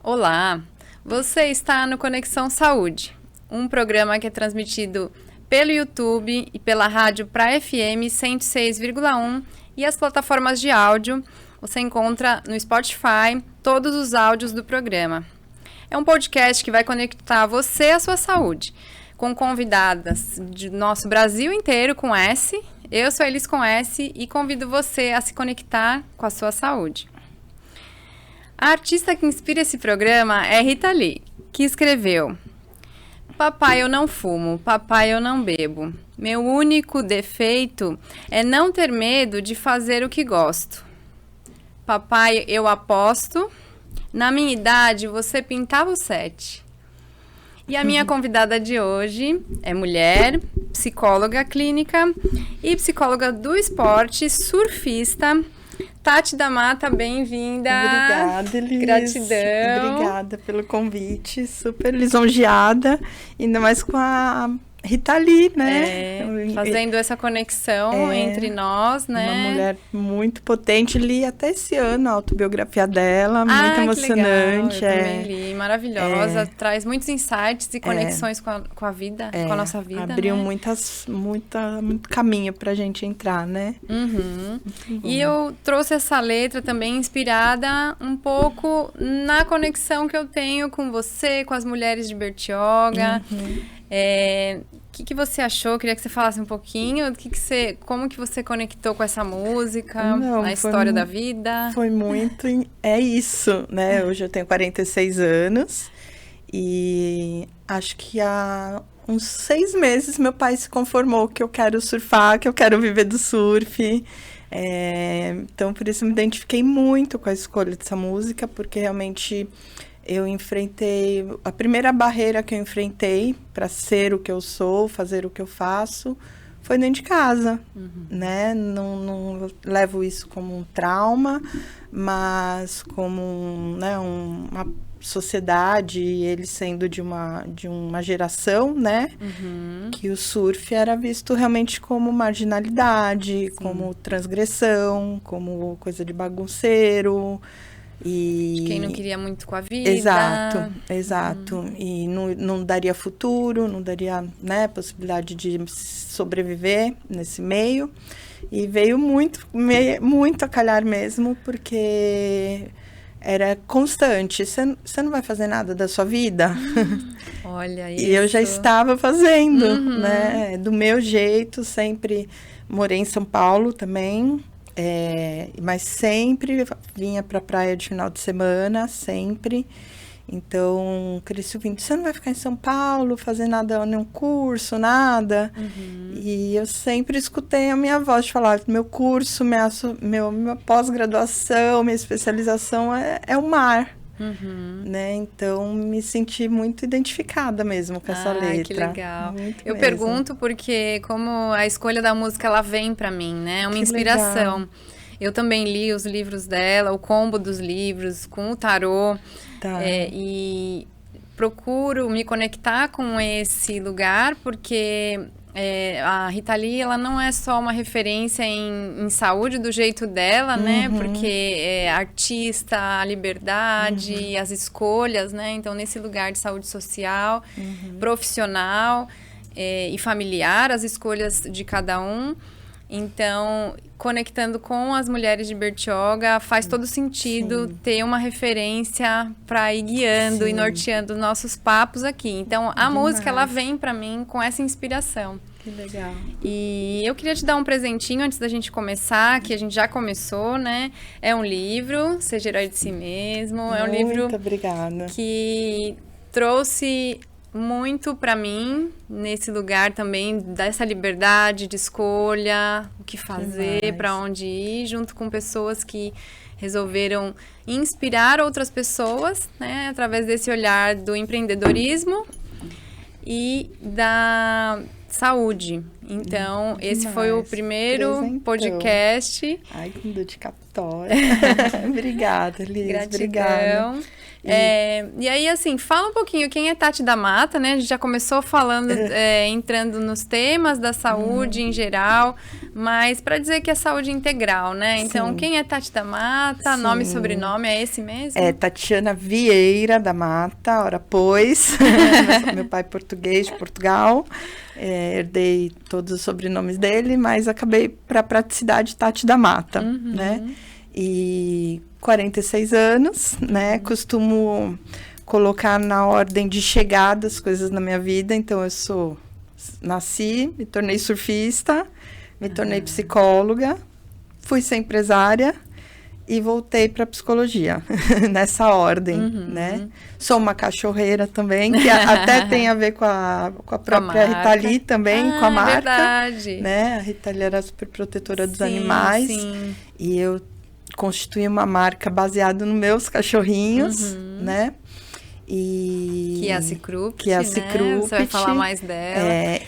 Olá, você está no Conexão Saúde, um programa que é transmitido pelo YouTube e pela rádio Pra FM 106,1 e as plataformas de áudio. Você encontra no Spotify todos os áudios do programa. É um podcast que vai conectar você à sua saúde, com convidadas do nosso Brasil inteiro com S. Eu sou a Elis com S e convido você a se conectar com a sua saúde. A artista que inspira esse programa é Rita Lee, que escreveu: Papai, eu não fumo, papai, eu não bebo. Meu único defeito é não ter medo de fazer o que gosto. Papai, eu aposto, na minha idade você pintava o 7. E a minha convidada de hoje é mulher, psicóloga clínica e psicóloga do esporte, surfista, Tati da Mata, bem-vinda. Obrigada, Elis. Gratidão. Obrigada pelo convite, super lisonjeada, ainda mais com a Rita Lee, né? Fazendo essa conexão entre nós, né? Uma mulher muito potente. Li até esse ano a autobiografia dela, muito emocionante. Que legal. Eu também li, maravilhosa, traz muitos insights e conexões com a vida, com a nossa vida. Abriu muito caminho pra gente entrar, né? Uhum. E eu trouxe essa letra também inspirada um pouco na conexão que eu tenho com você, com as mulheres de Bertioga. O que você achou? Queria que você falasse um pouquinho. Como que você conectou com essa música, a história da vida? Foi muito... É isso, né? Hoje eu tenho 46 anos e acho que há uns 6 meses meu pai se conformou que eu quero surfar, que eu quero viver do surf. Então, por isso eu me identifiquei muito com a escolha dessa música, porque realmente... Eu enfrentei... A primeira barreira que eu enfrentei para ser o que eu sou, fazer o que eu faço, foi dentro de casa, né? Não levo isso como um trauma, mas como uma sociedade, ele sendo de uma geração, né? Que o surf era visto realmente como marginalidade, como transgressão, como coisa de bagunceiro... De quem não queria muito com a vida. Exato. E não daria futuro, não daria, né, possibilidade de sobreviver nesse meio. E veio muito a calhar mesmo, porque era constante. Você não vai fazer nada da sua vida? Olha isso. E eu já estava fazendo, né? Do meu jeito, sempre morei em São Paulo também. Mas sempre vinha pra praia de final de semana, sempre. Então, cresci ouvindo, você não vai ficar em São Paulo, fazer nada, nenhum curso, nada. E eu sempre escutei a minha voz de falar, meu curso, minha pós-graduação, minha especialização é o mar. Né? Então, me senti muito identificada mesmo com essa letra. Que legal. Eu pergunto porque como a escolha da música, ela vem pra mim, né? É uma inspiração. Legal. Eu também li os livros dela, o combo dos livros, com o tarô. E procuro me conectar com esse lugar, porque... a Rita Lee, ela não é só uma referência em saúde do jeito dela, né? Porque é artista, a liberdade, as escolhas, né? Então, nesse lugar de saúde social, profissional e familiar, as escolhas de cada um. Então, conectando com as mulheres de Bertioga, faz todo sentido ter uma referência para ir guiando e norteando nossos papos aqui. Então, a música, ela vem para mim com essa inspiração. Que legal. E eu queria te dar um presentinho antes da gente começar, que a gente já começou, né? É um livro, Seja Herói de Si Mesmo. É um livro Muito obrigada. Que trouxe... muito para mim, nesse lugar também, dessa liberdade de escolha, o que fazer, para onde ir, junto com pessoas que resolveram inspirar outras pessoas, né, através desse olhar do empreendedorismo e da saúde. Então, esse foi o primeiro podcast. Ai, com dedicatória. Obrigada, Liz. Gratidão. Obrigada. E aí, assim, fala um pouquinho quem é Tati da Mata, né? A gente já começou falando, entrando nos temas da saúde em geral, mas para dizer que é saúde integral, né? Então, Sim. quem é Tati da Mata? Sim. Nome e sobrenome, é esse mesmo? É Tatiana Vieira da Mata, ora pois. Meu pai é português, de Portugal. Herdei todos os sobrenomes dele, mas acabei para a praticidade Tati da Mata, né? E 46 anos, né? Costumo colocar na ordem de chegada as coisas na minha vida. Então, nasci, me tornei surfista, me tornei psicóloga, fui ser empresária e voltei para psicologia, nessa ordem, né? Sou uma cachorreira também, que até tem a ver com a própria Rita Lee também, com a marca. É verdade. Né? A Rita Lee era super protetora dos animais. Sim. E eu constituí uma marca baseada nos meus cachorrinhos, né? Que é a Cicrupt, que é a né? Cicrupt. Você vai falar mais dela.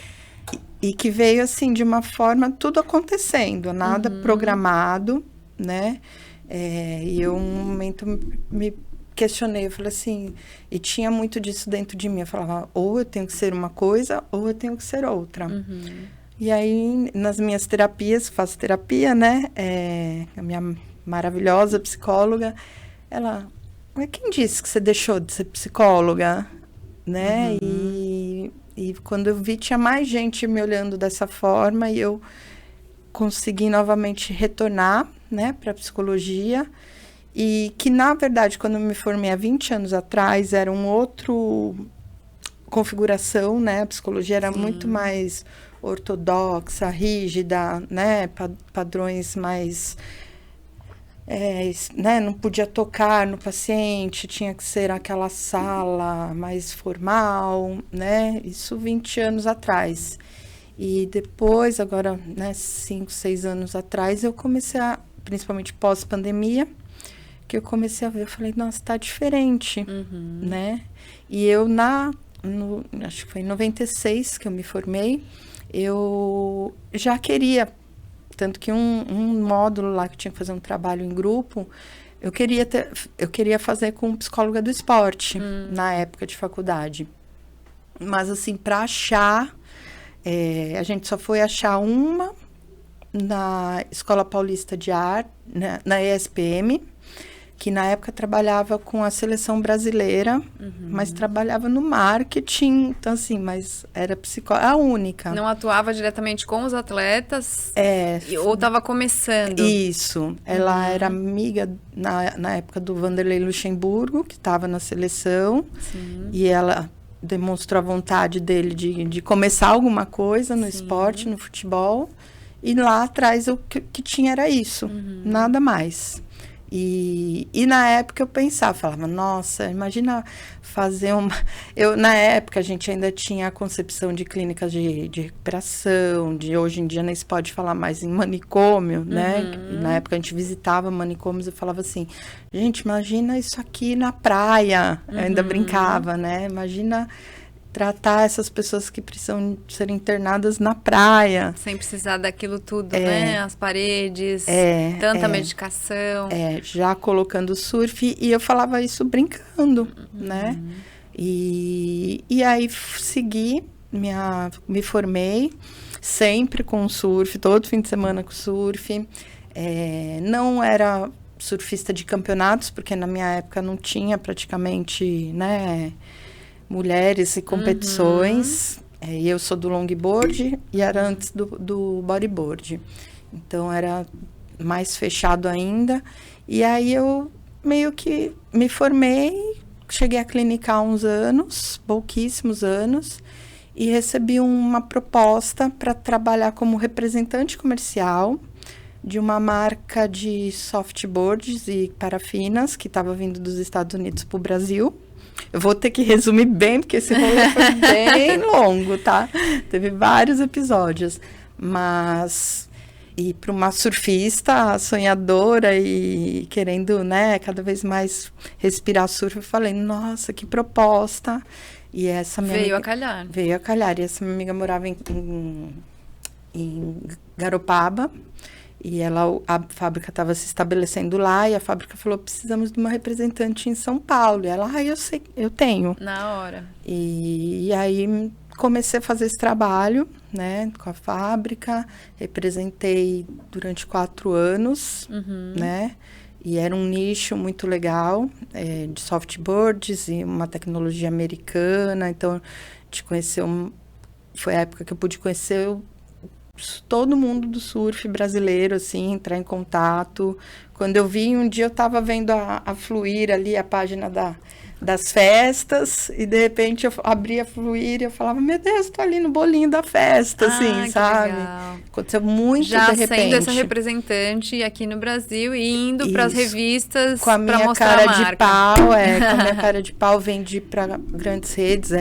E que veio, assim, de uma forma, tudo acontecendo, nada programado, né? E eu, um momento, me questionei, eu falei assim, e tinha muito disso dentro de mim, eu falava, ou eu tenho que ser uma coisa, ou eu tenho que ser outra. E aí, nas minhas terapias, faço terapia, né? A minha maravilhosa psicóloga, ela, mas quem disse que você deixou de ser psicóloga? Né? E quando eu vi, tinha mais gente me olhando dessa forma, e eu consegui novamente retornar, né, para a psicologia. E que, na verdade, quando eu me formei há 20 anos atrás, era um outro configuração, né? A psicologia era muito mais ortodoxa, rígida, né? Padrões mais... né? Não podia tocar no paciente, tinha que ser aquela sala mais formal, né? Isso 20 anos atrás. E depois, agora, né, 5, 6 anos atrás, eu comecei a, principalmente pós-pandemia, que eu comecei a ver, eu falei, nossa, tá diferente, né? E eu, acho que foi em 96 que eu me formei, eu já queria, tanto que um módulo lá que eu tinha que fazer um trabalho em grupo, eu queria fazer com psicóloga do esporte, na época de faculdade. Mas, assim, para achar, a gente só foi achar uma na Escola Paulista de Arte, na ESPM, que na época trabalhava com a seleção brasileira, mas trabalhava no marketing, então assim, mas era psicóloga, a única. Não atuava diretamente com os atletas? Ou estava começando? Isso, ela era amiga na época do Vanderlei Luxemburgo, que estava na seleção, e ela demonstrou a vontade dele de começar alguma coisa no esporte, no futebol, e lá atrás o que tinha era isso, nada mais. E na época eu falava, nossa, imagina fazer na época a gente ainda tinha a concepção de clínicas de recuperação, hoje em dia nem se pode falar mais em manicômio, né? E na época a gente visitava manicômios e falava assim, gente, imagina isso aqui na praia, eu ainda brincava, né? Imagina tratar essas pessoas que precisam ser internadas na praia. Sem precisar daquilo tudo, né? As paredes, tanta medicação. Já colocando surf, e eu falava isso brincando, né? E aí segui, me formei, sempre com surf, todo fim de semana com surf. Não era surfista de campeonatos, porque na minha época não tinha praticamente, né, mulheres e competições. E eu sou do longboard e era antes do bodyboard. Então, era mais fechado ainda. E aí, eu meio que me formei, cheguei a clinicar uns anos, pouquíssimos anos, e recebi uma proposta para trabalhar como representante comercial de uma marca de softboards e parafinas que estava vindo dos Estados Unidos para o Brasil. Eu vou ter que resumir bem, porque esse rolê foi bem longo, tá? Teve vários episódios. Mas, e para uma surfista sonhadora e querendo, né, cada vez mais respirar surf, eu falei, nossa, que proposta. E essa minha Veio amiga, a calhar. Veio a calhar. E essa minha amiga morava em Garopaba. E a fábrica estava se estabelecendo lá, e a fábrica falou, precisamos de uma representante em São Paulo. E ela, eu sei, eu tenho. Na hora. E aí comecei a fazer esse trabalho, né, com a fábrica, representei durante 4 anos, né, e era um nicho muito legal, de softboards e uma tecnologia americana, então, foi a época que eu pude conhecer todo mundo do surf brasileiro, assim, entrar em contato. Quando eu vi, um dia eu estava vendo a Fluir ali, a página das festas, e de repente eu abria a Fluir e eu falava, meu Deus, tô ali no bolinho da festa, assim, sabe? Legal. Aconteceu muito já de repente. Sendo essa representante aqui no Brasil e indo para as revistas com a para minha mostrar cara a marca. de pau, com a minha cara de pau, vendi para grandes redes,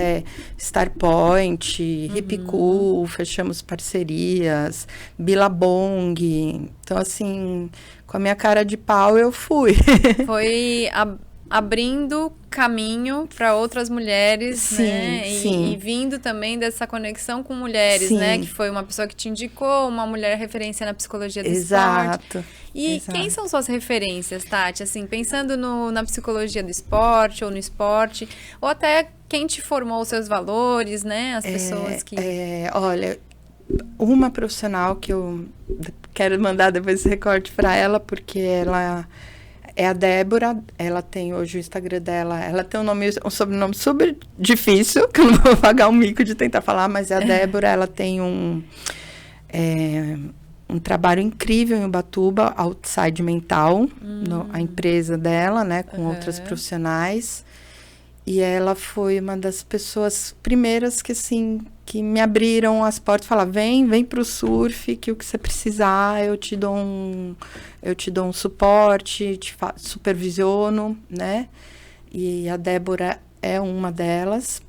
Starpoint, Hip Cool, fechamos parcerias, Billabong. Então, assim, com a minha cara de pau eu fui. Foi abrindo caminho para outras mulheres, sim, né? E vindo também dessa conexão com mulheres, né? Que foi uma pessoa que te indicou, uma mulher referência na psicologia do esporte. E quem são suas referências, Tati? Assim, pensando na psicologia do esporte ou no esporte, ou até quem te formou os seus valores, né? As pessoas que... olha, uma profissional que eu quero mandar depois esse recorte para ela, porque ela... É a Débora, ela tem hoje o Instagram dela, ela tem um sobrenome super difícil, que eu não vou pagar um mico de tentar falar, mas é a Débora, ela tem um trabalho incrível em Ubatuba, Outside Mental, a empresa dela, né, com outras profissionais. E ela foi uma das pessoas primeiras que, assim, que me abriram as portas, falaram, vem pro surf, que o que você precisar, eu te dou um suporte, te supervisiono, né? E a Débora é uma delas.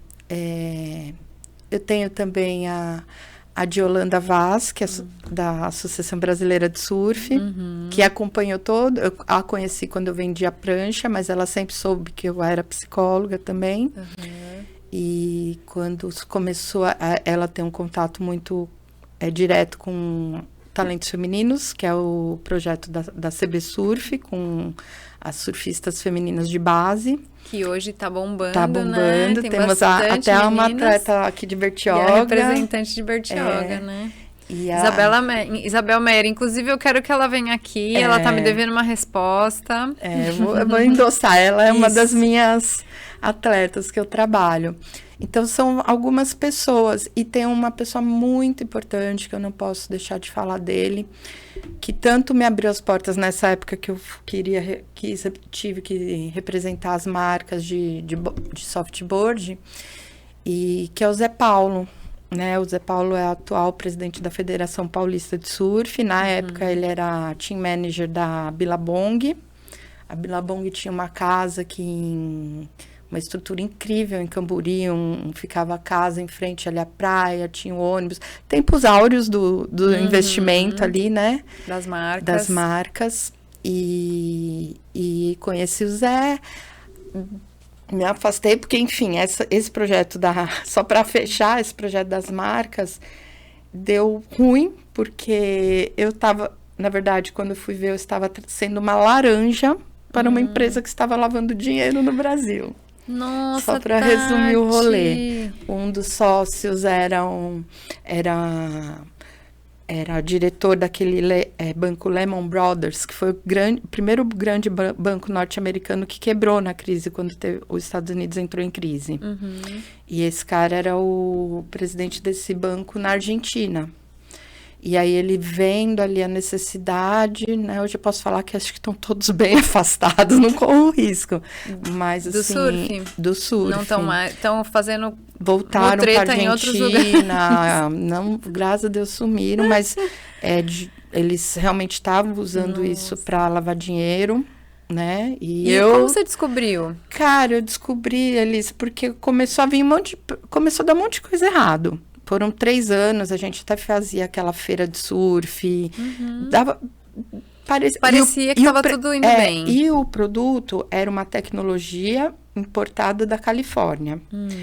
Eu tenho também a Diolanda Vaz, que é da Associação Brasileira de Surf, que acompanhou todo. Eu a conheci quando eu vendia prancha, mas ela sempre soube que eu era psicóloga também. E quando começou, ela tem um contato muito direto com Talentos Femininos, que é o projeto da CB Surf, com as surfistas femininas de base. Que hoje tá bombando, Tá bombando, né? Temos até uma atleta aqui de Bertioga. E a representante de Bertioga, né? E Isabel Meyer, inclusive eu quero que ela venha aqui, ela tá me devendo uma resposta. Eu vou endossar, ela é uma das minhas atletas que eu trabalho. Então, são algumas pessoas, e tem uma pessoa muito importante, que eu não posso deixar de falar dele, que tanto me abriu as portas nessa época que eu tive que representar as marcas de softboard, e que é o Zé Paulo, né? O Zé Paulo é o atual presidente da Federação Paulista de Surf. Na época, ele era team manager da Billabong. A Billabong tinha uma casa uma estrutura incrível em Camburi, ficava a casa em frente ali à praia, tinha o ônibus. Tempos áureos do investimento ali, né? Das marcas. E conheci o Zé, me afastei, porque, enfim, esse projeto só para fechar, esse projeto das marcas, deu ruim, porque eu estava, na verdade, quando eu fui ver, eu estava sendo uma laranja para uma empresa que estava lavando dinheiro no Brasil. Nossa, só para resumir o rolê. Um dos sócios era diretor daquele banco Lehman Brothers, que foi o primeiro grande banco norte-americano que quebrou na crise, quando os Estados Unidos entrou em crise. E esse cara era o presidente desse banco na Argentina. E aí ele vendo ali a necessidade, né? Hoje eu posso falar que acho que estão todos bem afastados, não corro risco. Mas, do assim, surf? Do surf. Não estão mais, estão fazendo voltaram para em outros lugares. Argentina, não, graças a Deus sumiram, mas eles realmente estavam usando isso para lavar dinheiro, né? E como você descobriu? Cara, eu descobri eles porque começou a vir começou a dar um monte de coisa errado. Foram 3 anos, a gente até fazia aquela feira de surf, parecia que estava tudo indo bem. E o produto era uma tecnologia importada da Califórnia.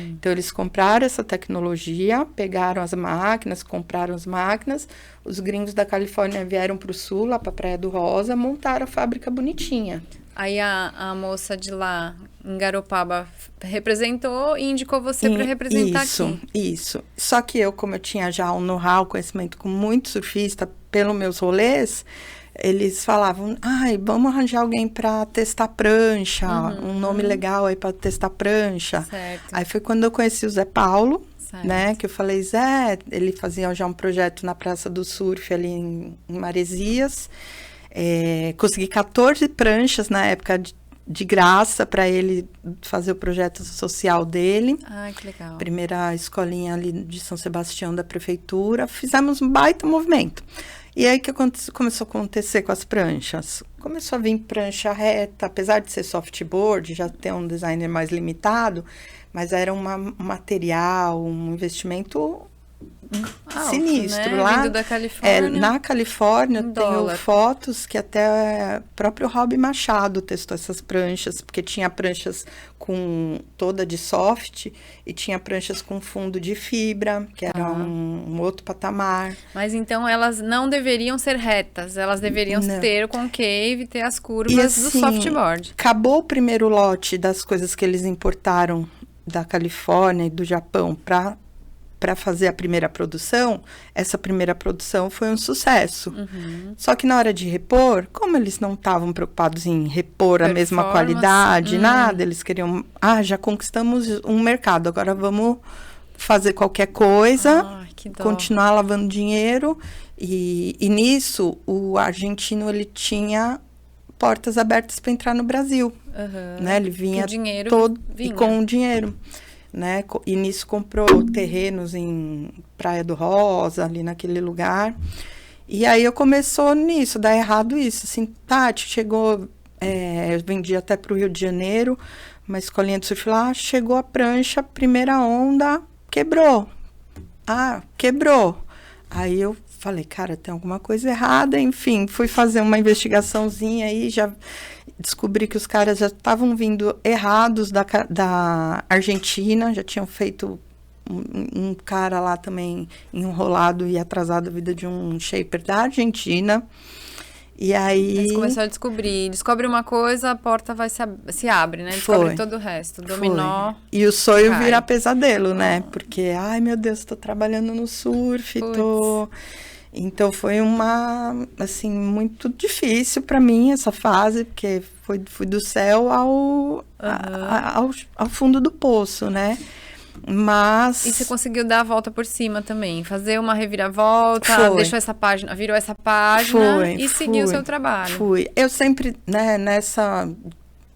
Então, eles compraram essa tecnologia, pegaram as máquinas, compraram as máquinas, os gringos da Califórnia vieram para o sul, lá para a Praia do Rosa, montaram a fábrica bonitinha. Aí a moça de lá, em Garopaba, representou e indicou você para representar aqui. Isso. Só que eu, como eu tinha já um know-how, conhecimento com muito surfista, pelos meus rolês, eles falavam, vamos arranjar alguém para testar prancha, um nome legal aí para testar prancha. Certo. Aí foi quando eu conheci o Zé Paulo, Certo. né, que eu falei, Zé, ele fazia já um projeto na Praça do Surf ali em Maresias. Consegui 14 pranchas na época de graça para ele fazer o projeto social dele. Que legal. Primeira escolinha ali de São Sebastião da prefeitura. Fizemos um baita movimento. E aí que começou a acontecer com as pranchas? Começou a vir prancha reta, apesar de ser softboard, já ter um designer mais limitado, mas era um material, um investimento alto, sinistro. Né? Lá, vindo da Califórnia. Na Califórnia, eu tenho dólar. fotos que até o próprio Rob Machado testou essas pranchas, porque tinha pranchas com toda de soft e tinha pranchas com fundo de fibra, que era um outro patamar. Mas então elas não deveriam ser retas, elas deveriam ter o concave, ter as curvas do softboard. Acabou o primeiro lote das coisas que eles importaram da Califórnia e do Japão para fazer a primeira produção. Essa primeira produção foi um sucesso. Só que na hora de repor, como eles não estavam preocupados em repor a mesma qualidade, nada, eles queriam, já conquistamos um mercado, agora vamos fazer qualquer coisa, continuar lavando dinheiro. E nisso, o argentino, ele tinha portas abertas para entrar no Brasil. Né? Ele vinha com o dinheiro. Né? E nisso comprou terrenos em Praia do Rosa, ali naquele lugar. E aí começou nisso, dar errado isso. Assim, Tati, chegou, eu vendi até para o Rio de Janeiro, uma escolinha de surf lá, chegou a prancha, primeira onda, quebrou. Quebrou. Aí eu falei, cara, tem alguma coisa errada. Enfim, fui fazer uma investigaçãozinha aí, já descobri que os caras já estavam vindo errados da Argentina, já tinham feito um cara lá também enrolado e atrasado a vida de um shaper da Argentina. E aí... Você começou a descobre uma coisa, a porta vai se abre, né? Descobre todo o resto, dominó. E o sonho vira pesadelo, né? Porque, ai meu Deus, estou trabalhando no surf, Então, foi assim, muito difícil para mim essa fase, porque fui do céu ao fundo do poço, né? Mas... E você conseguiu dar a volta por cima também, fazer uma reviravolta, virou essa página e seguiu o seu trabalho. Eu sempre, né,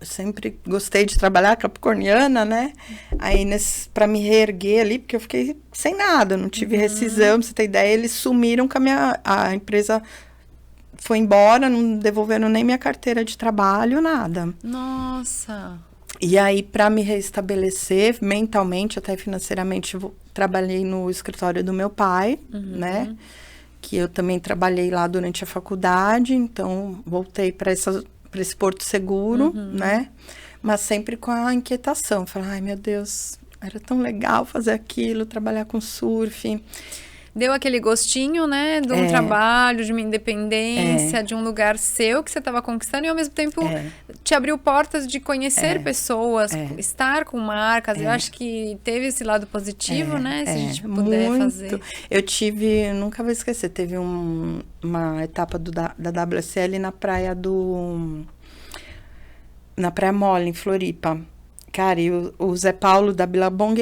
sempre gostei de trabalhar capricorniana, né? Aí, para me reerguer ali, porque eu fiquei sem nada, não tive rescisão, pra você ter ideia, eles sumiram com a empresa foi embora, não devolveram nem minha carteira de trabalho, nada. Nossa! E aí, para me restabelecer mentalmente, até financeiramente, eu trabalhei no escritório do meu pai, né? Que eu também trabalhei lá durante a faculdade, então voltei para esse porto seguro, né? Mas sempre com a inquietação. Falei, ai, meu Deus, era tão legal fazer aquilo, trabalhar com surf. Deu aquele gostinho, né? De um trabalho, de uma independência, de um lugar seu que você estava conquistando e, ao mesmo tempo, te abriu portas de conhecer pessoas, estar com marcas. Eu acho que teve esse lado positivo, né? Se a gente puder fazer. Eu nunca vou esquecer, teve uma etapa da WSL na praia na Praia Mole, em Floripa. Cara, e o Zé Paulo da Billabong,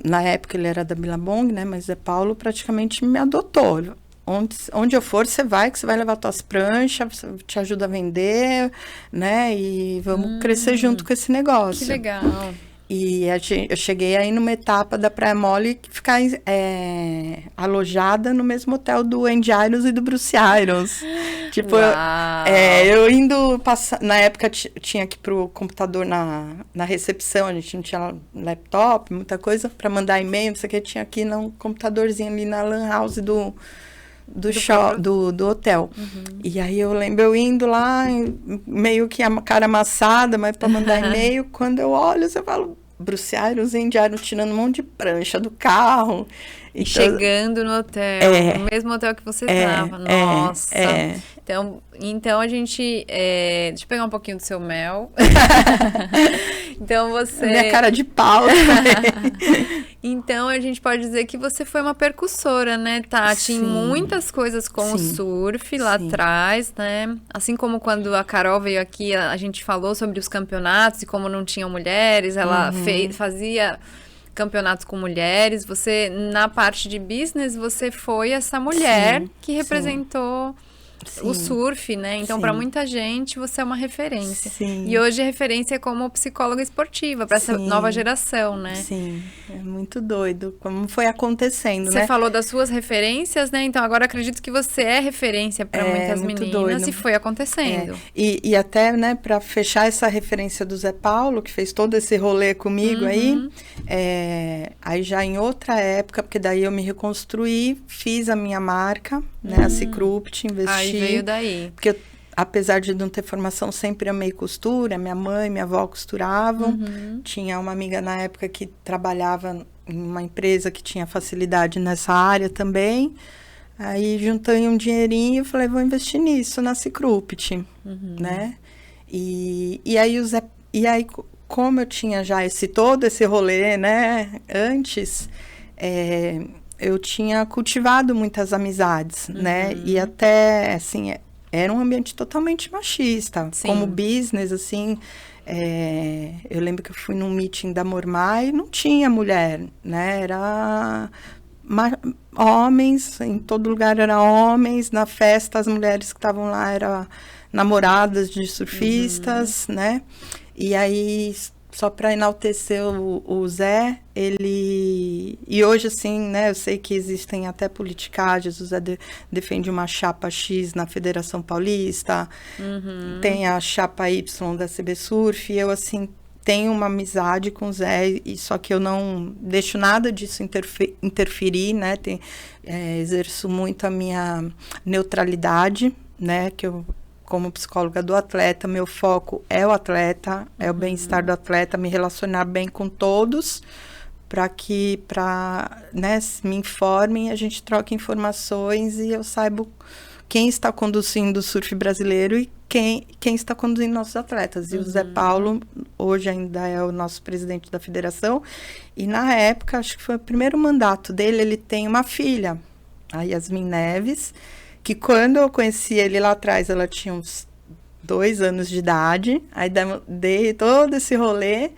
na época ele era da Billabong, né? Mas o Zé Paulo praticamente me adotou. Onde eu for, você vai, que você vai levar tuas pranchas, te ajuda a vender, né? E vamos crescer junto com esse negócio. Que legal. E eu cheguei aí numa etapa da Praia Mole ficar alojada no mesmo hotel do Andy Irons e do Bruce Irons. Tipo, eu indo passar... Na época tinha que ir pro computador na recepção, a gente não tinha laptop, muita coisa, para mandar e-mail, não sei o que, tinha aqui num computadorzinho ali na Lan House do hotel. E aí eu lembro eu indo lá, meio que a cara amassada, mas para mandar e-mail, quando eu olho, eu falo, Bruciário, os indianos tirando um monte de prancha do carro. E então, chegando no hotel, no mesmo hotel que você estava. Nossa. Então a gente... deixa eu pegar um pouquinho do seu mel. Então você... Minha cara de pau. Então a gente pode dizer que você foi uma percussora, né, Tati? Sim. Em muitas coisas com o surf lá atrás, né? Assim como quando a Carol veio aqui, a gente falou sobre os campeonatos e como não tinham mulheres, ela fazia campeonatos com mulheres. Você, na parte de business, você foi essa mulher que representou o surf, né? Então, para muita gente, você é uma referência. Sim. E hoje a referência é como psicóloga esportiva, para essa nova geração, né? Sim, é muito doido como foi acontecendo, né? Você falou das suas referências, né? Então, agora acredito que você é referência para muitas meninas doido. E foi acontecendo. E até, né, para fechar essa referência do Zé Paulo, que fez todo esse rolê comigo aí já em outra época, porque daí eu me reconstruí, fiz a minha marca, né, a Cicrupt, investi. Aí veio daí. Porque eu, apesar de não ter formação, sempre amei costura. Minha mãe, minha avó costuravam. Tinha uma amiga na época que trabalhava em uma empresa que tinha facilidade nessa área também. Aí juntei um dinheirinho e falei, vou investir nisso, na Cicrupt, né? E aí, como eu tinha já todo esse rolê, né, antes, eu tinha cultivado muitas amizades, né? E até, assim, era um ambiente totalmente machista. Sim. Como business, assim, eu lembro que eu fui num meeting da Mormai e não tinha mulher, né? Era homens, em todo lugar era homens. Na festa, as mulheres que estavam lá eram namoradas de surfistas, né? E aí... Só para enaltecer o Zé, e hoje, assim, né, eu sei que existem até politicagens, o Zé defende uma chapa X na Federação Paulista, tem a chapa Y da CB Surf, e eu, assim, tenho uma amizade com o Zé, só que eu não deixo nada disso interferir, né, exerço muito a minha neutralidade, né, que eu... Como psicóloga do atleta, meu foco é o atleta, é o bem-estar do atleta, me relacionar bem com todos, né, me informem, a gente troque informações e eu saiba quem está conduzindo o surf brasileiro e quem está conduzindo nossos atletas. E o Zé Paulo, hoje ainda é o nosso presidente da federação, e na época, acho que foi o primeiro mandato dele, ele tem uma filha, a Yasmin Neves, que quando eu conheci ele lá atrás, ela tinha uns 2 anos de idade, aí dei todo esse rolê,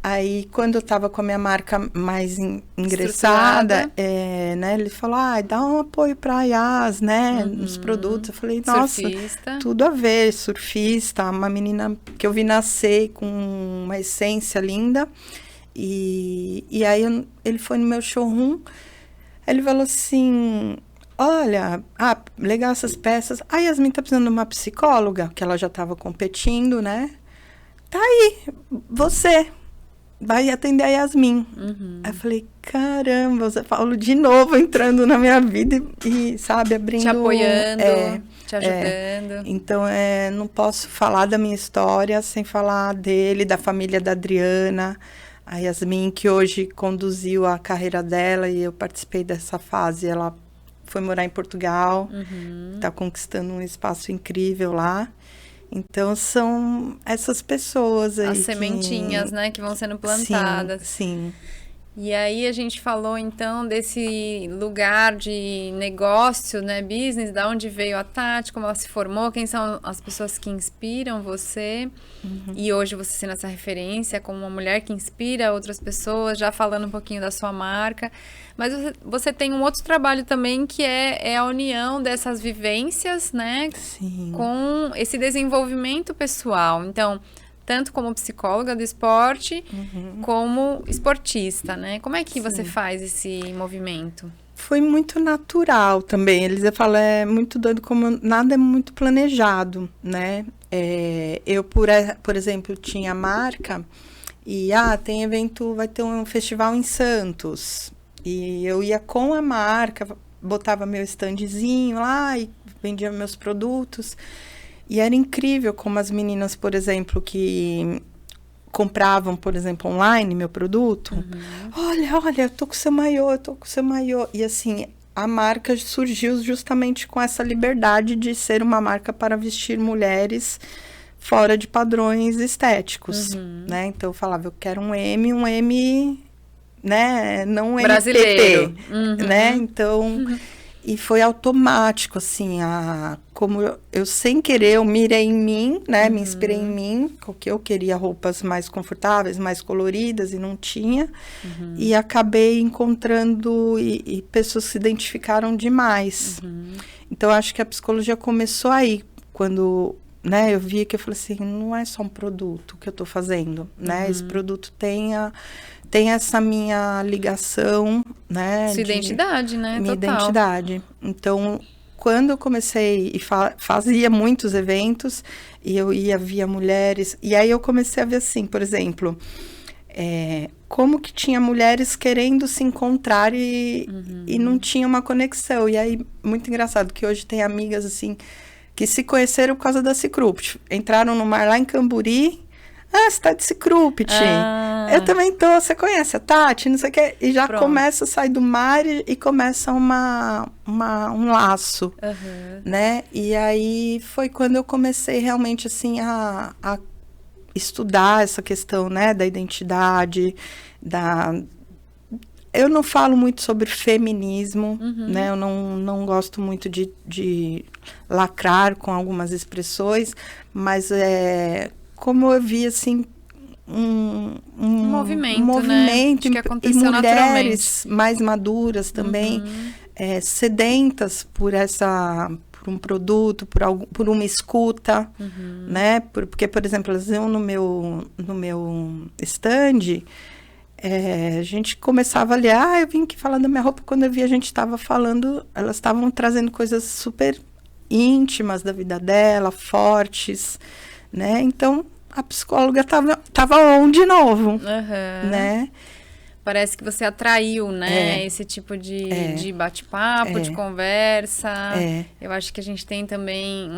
aí quando eu tava com a minha marca mais ingressada, né, ele falou, dá um apoio pra Yas, né, nos produtos, eu falei, nossa, surfista. Tudo a ver, surfista, uma menina que eu vi nascer com uma essência linda, e aí ele foi no meu showroom, ele falou assim... Olha, legal essas peças. A Yasmin tá precisando de uma psicóloga, que ela já estava competindo, né? Tá aí, você vai atender a Yasmin. Aí eu falei, caramba, Zé Paulo de novo entrando na minha vida e sabe, abrindo... Te apoiando, te ajudando. Então, não posso falar da minha história sem falar dele, da família da Adriana, a Yasmin, que hoje conduziu a carreira dela e eu participei dessa fase, ela... foi morar em Portugal, está conquistando um espaço incrível lá. Então, são essas pessoas aí. As sementinhas, né, que vão sendo plantadas. Sim. E aí, a gente falou, então, desse lugar de negócio, né, business, da onde veio a Tati, como ela se formou, quem são as pessoas que inspiram você. E hoje você sendo essa referência como uma mulher que inspira outras pessoas, já falando um pouquinho da sua marca. Mas você tem um outro trabalho também que é a união dessas vivências, né? Sim. Com esse desenvolvimento pessoal. Então, tanto como psicóloga do esporte, como esportista, né? Como é que você faz esse movimento? Foi muito natural também. Eles falam, é muito doido como nada é muito planejado, né? Eu, por exemplo, tinha marca e, tem evento, vai ter um festival em Santos. E eu ia com a marca botava meu standzinho lá e vendia meus produtos. E era incrível como as meninas, por exemplo, que compravam, por exemplo, online meu produto. Olha, eu tô com seu maiô, eu tô com seu maiô. E assim, a marca surgiu justamente com essa liberdade de ser uma marca para vestir mulheres fora de padrões estéticos, né? Então eu falava, eu quero um M, né? Não um brasileiro, MPP, né? Então, e foi automático, assim, como eu sem querer, eu mirei em mim, né? Me inspirei em mim, porque eu queria roupas mais confortáveis, mais coloridas, e não tinha. E acabei encontrando, e pessoas se identificaram demais. Então, acho que a psicologia começou aí, quando, né, eu vi que eu falei assim, não é só um produto que eu tô fazendo, né? Esse produto tem essa minha ligação, né? Sua identidade, né? Minha Total. identidade. Então, quando eu comecei e fazia muitos eventos, e eu via mulheres, e aí eu comecei a ver assim, por exemplo, como que tinha mulheres querendo se encontrar e não tinha uma conexão. E aí, muito engraçado, que hoje tem amigas assim, que se conheceram por causa da Cicrupt. Entraram no mar lá em Camburi. Você tá de Cicrupt. Eu também tô. Você conhece a Tati? Não sei o que. E já começa a sair do mar e começa um laço, né? E aí foi quando eu comecei realmente, assim, a estudar essa questão, né? Da identidade, Eu não falo muito sobre feminismo, né? Eu não gosto muito de lacrar com algumas expressões, mas como eu vi, assim, um movimento, né? Que aconteceu e mulheres mais maduras também, sedentas por um produto, por uma escuta, né? Porque, por exemplo, elas iam no meu stand, a gente começava ali, eu vim aqui falar da minha roupa. Quando eu vi, a gente estava falando, elas estavam trazendo coisas super íntimas da vida dela, fortes, né? Então, a psicóloga tava on de novo, né? Parece que você atraiu, né? Esse tipo de bate-papo, de conversa. Eu acho que a gente tem também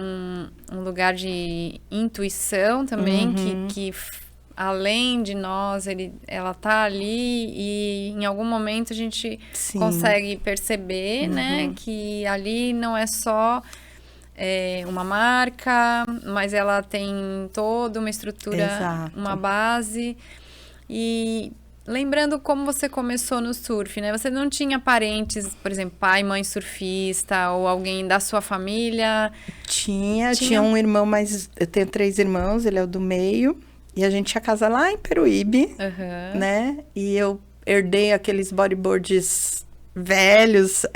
um lugar de intuição também, que além de nós, ela tá ali e em algum momento a gente consegue perceber, né? Que ali não é só uma marca, mas ela tem toda uma estrutura, uma base. E lembrando como você começou no surf, né? Você não tinha parentes, por exemplo, pai, mãe surfista ou alguém da sua família? Tinha um irmão, mas eu tenho 3 irmãos, ele é o do meio. E a gente tinha casa lá em Peruíbe, né? E eu herdei aqueles bodyboards velhos,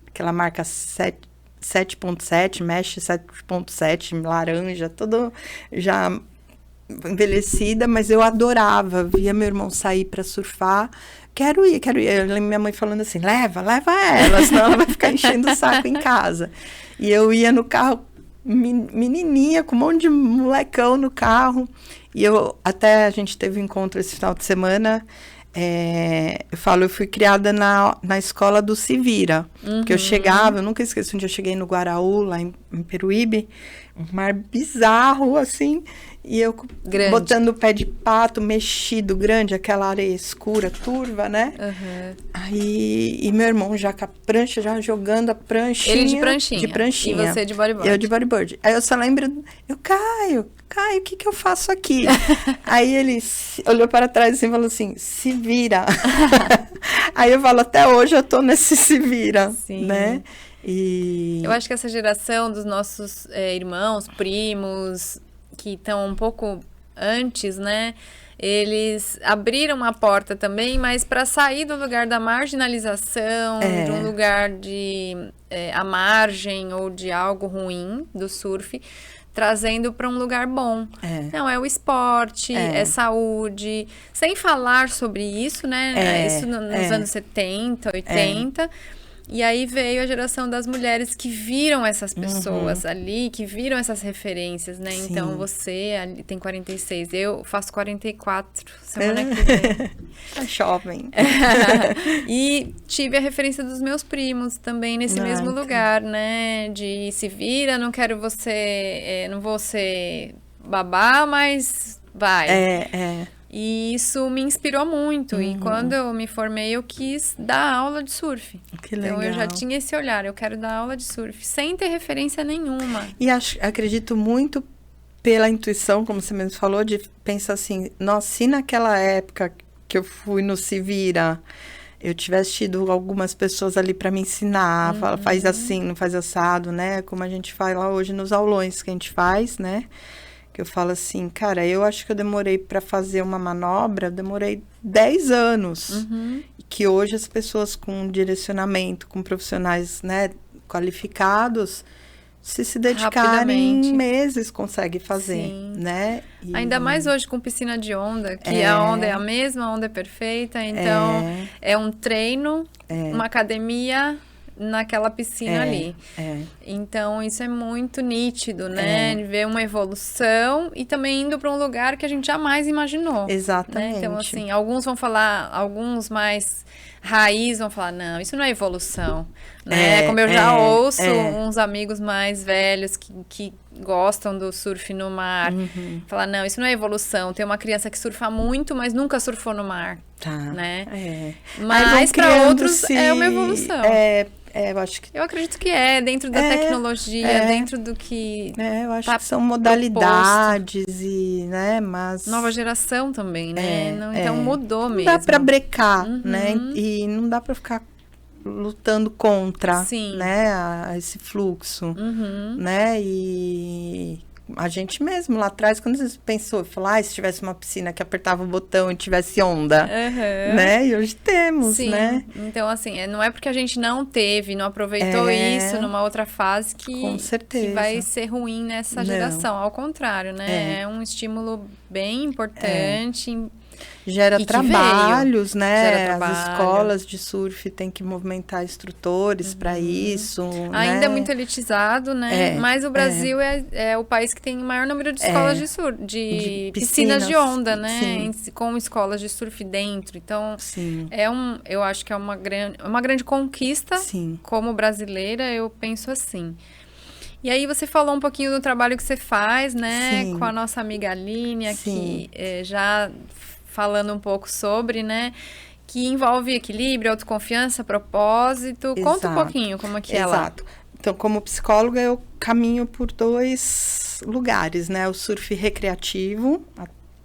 aquela marca 7.7, Mesh 7.7, laranja, todo já envelhecida, mas eu adorava, via meu irmão sair para surfar, quero ir. Eu lembro minha mãe falando assim, leva ela, senão ela vai ficar enchendo o saco em casa. E eu ia no carro, menininha, com um monte de molecão no carro, e até a gente teve um encontro esse final de semana. Eu fui criada na escola do Se Vira, porque eu chegava, eu nunca esqueço, um dia eu cheguei no Guaraú, lá em Peruíbe, um mar bizarro, assim, e eu botando o pé de pato, mexido, grande, aquela areia escura, turva, né? Aí, meu irmão já com a prancha, já jogando a pranchinha. Ele de pranchinha. De pranchinha. E você de bodyboard. Eu de bodyboard. Aí eu só lembro, Caio, o que eu faço aqui? Aí ele olhou para trás assim, e falou assim, se vira. Aí eu falo, até hoje eu tô nesse se vira, né? E eu acho que essa geração dos nossos irmãos, primos, que estão um pouco antes, né? Eles abriram uma porta também, mas para sair do lugar da marginalização, de um lugar de à margem ou de algo ruim do surf, trazendo para um lugar bom. Não, é o esporte, é saúde, sem falar sobre isso, né? Isso nos anos 70, 80. E aí veio a geração das mulheres que viram essas pessoas ali, que viram essas referências, né? Sim. Então, você ali tem 46, eu faço 44 semana que vem. É jovem. E tive a referência dos meus primos também nesse mesmo lugar, né? De se vira, não quero você... não vou ser babá, mas vai. E isso me inspirou muito. E quando eu me formei, eu quis dar aula de surf. Que legal. Então, eu já tinha esse olhar. Eu quero dar aula de surf, sem ter referência nenhuma. E acredito muito pela intuição, como você mesmo falou, de pensar assim, nossa, se naquela época que eu fui no Se Vira, eu tivesse tido algumas pessoas ali para me ensinar, faz assim, não faz assado, né? Como a gente faz lá hoje nos aulões que a gente faz, né? Que eu falo assim, cara, eu acho que eu demorei para fazer uma manobra, eu demorei 10 anos. E que hoje as pessoas com direcionamento, com profissionais, né, qualificados, se dedicarem em meses conseguem fazer, Sim. né? Ainda mais hoje com piscina de onda, que a onda é a mesma, a onda é perfeita. Então, é um treino, uma academia naquela piscina ali. Então, isso é muito nítido, né? De ver uma evolução e também indo para um lugar que a gente jamais imaginou. Exatamente. Né? Então, assim, alguns vão falar, alguns mais raiz vão falar, não, isso não é evolução, né? Como eu já ouço uns amigos mais velhos que gostam do surf no mar, falar, não, isso não é evolução, tem uma criança que surfa muito, mas nunca surfou no mar, né? Mas para outros é uma evolução. Eu acredito que dentro da tecnologia, dentro do que eu acho que são modalidades proposto. E, né, mas... Nova geração também, né? Então mudou mesmo. Não dá pra brecar, né? E não dá pra ficar lutando contra, né, esse fluxo, né? E... a gente mesmo, lá atrás, quando você pensou, falou, se tivesse uma piscina que apertava o botão e tivesse onda, né? E hoje temos, né? Então, assim, não é porque a gente não teve, não aproveitou isso numa outra fase com certeza. que vai ser ruim nessa geração. Ao contrário, né? É um estímulo bem importante. Gera trabalhos, né? As escolas de surf têm que movimentar instrutores para isso. Ainda né? é muito elitizado, né? Mas o Brasil é o país que tem o maior número de escolas de surf, de piscinas de onda, né? Com escolas de surf dentro. Então, eu acho que é uma grande conquista. Como brasileira, eu penso assim. E aí você falou um pouquinho do trabalho que você faz, né? Com a nossa amiga Aline, aqui já falando um pouco sobre, né? Que envolve equilíbrio, autoconfiança, propósito. Conta um pouquinho como é que é lá. Exato. Então, como psicóloga, eu caminho por 2 lugares, né? O surf recreativo,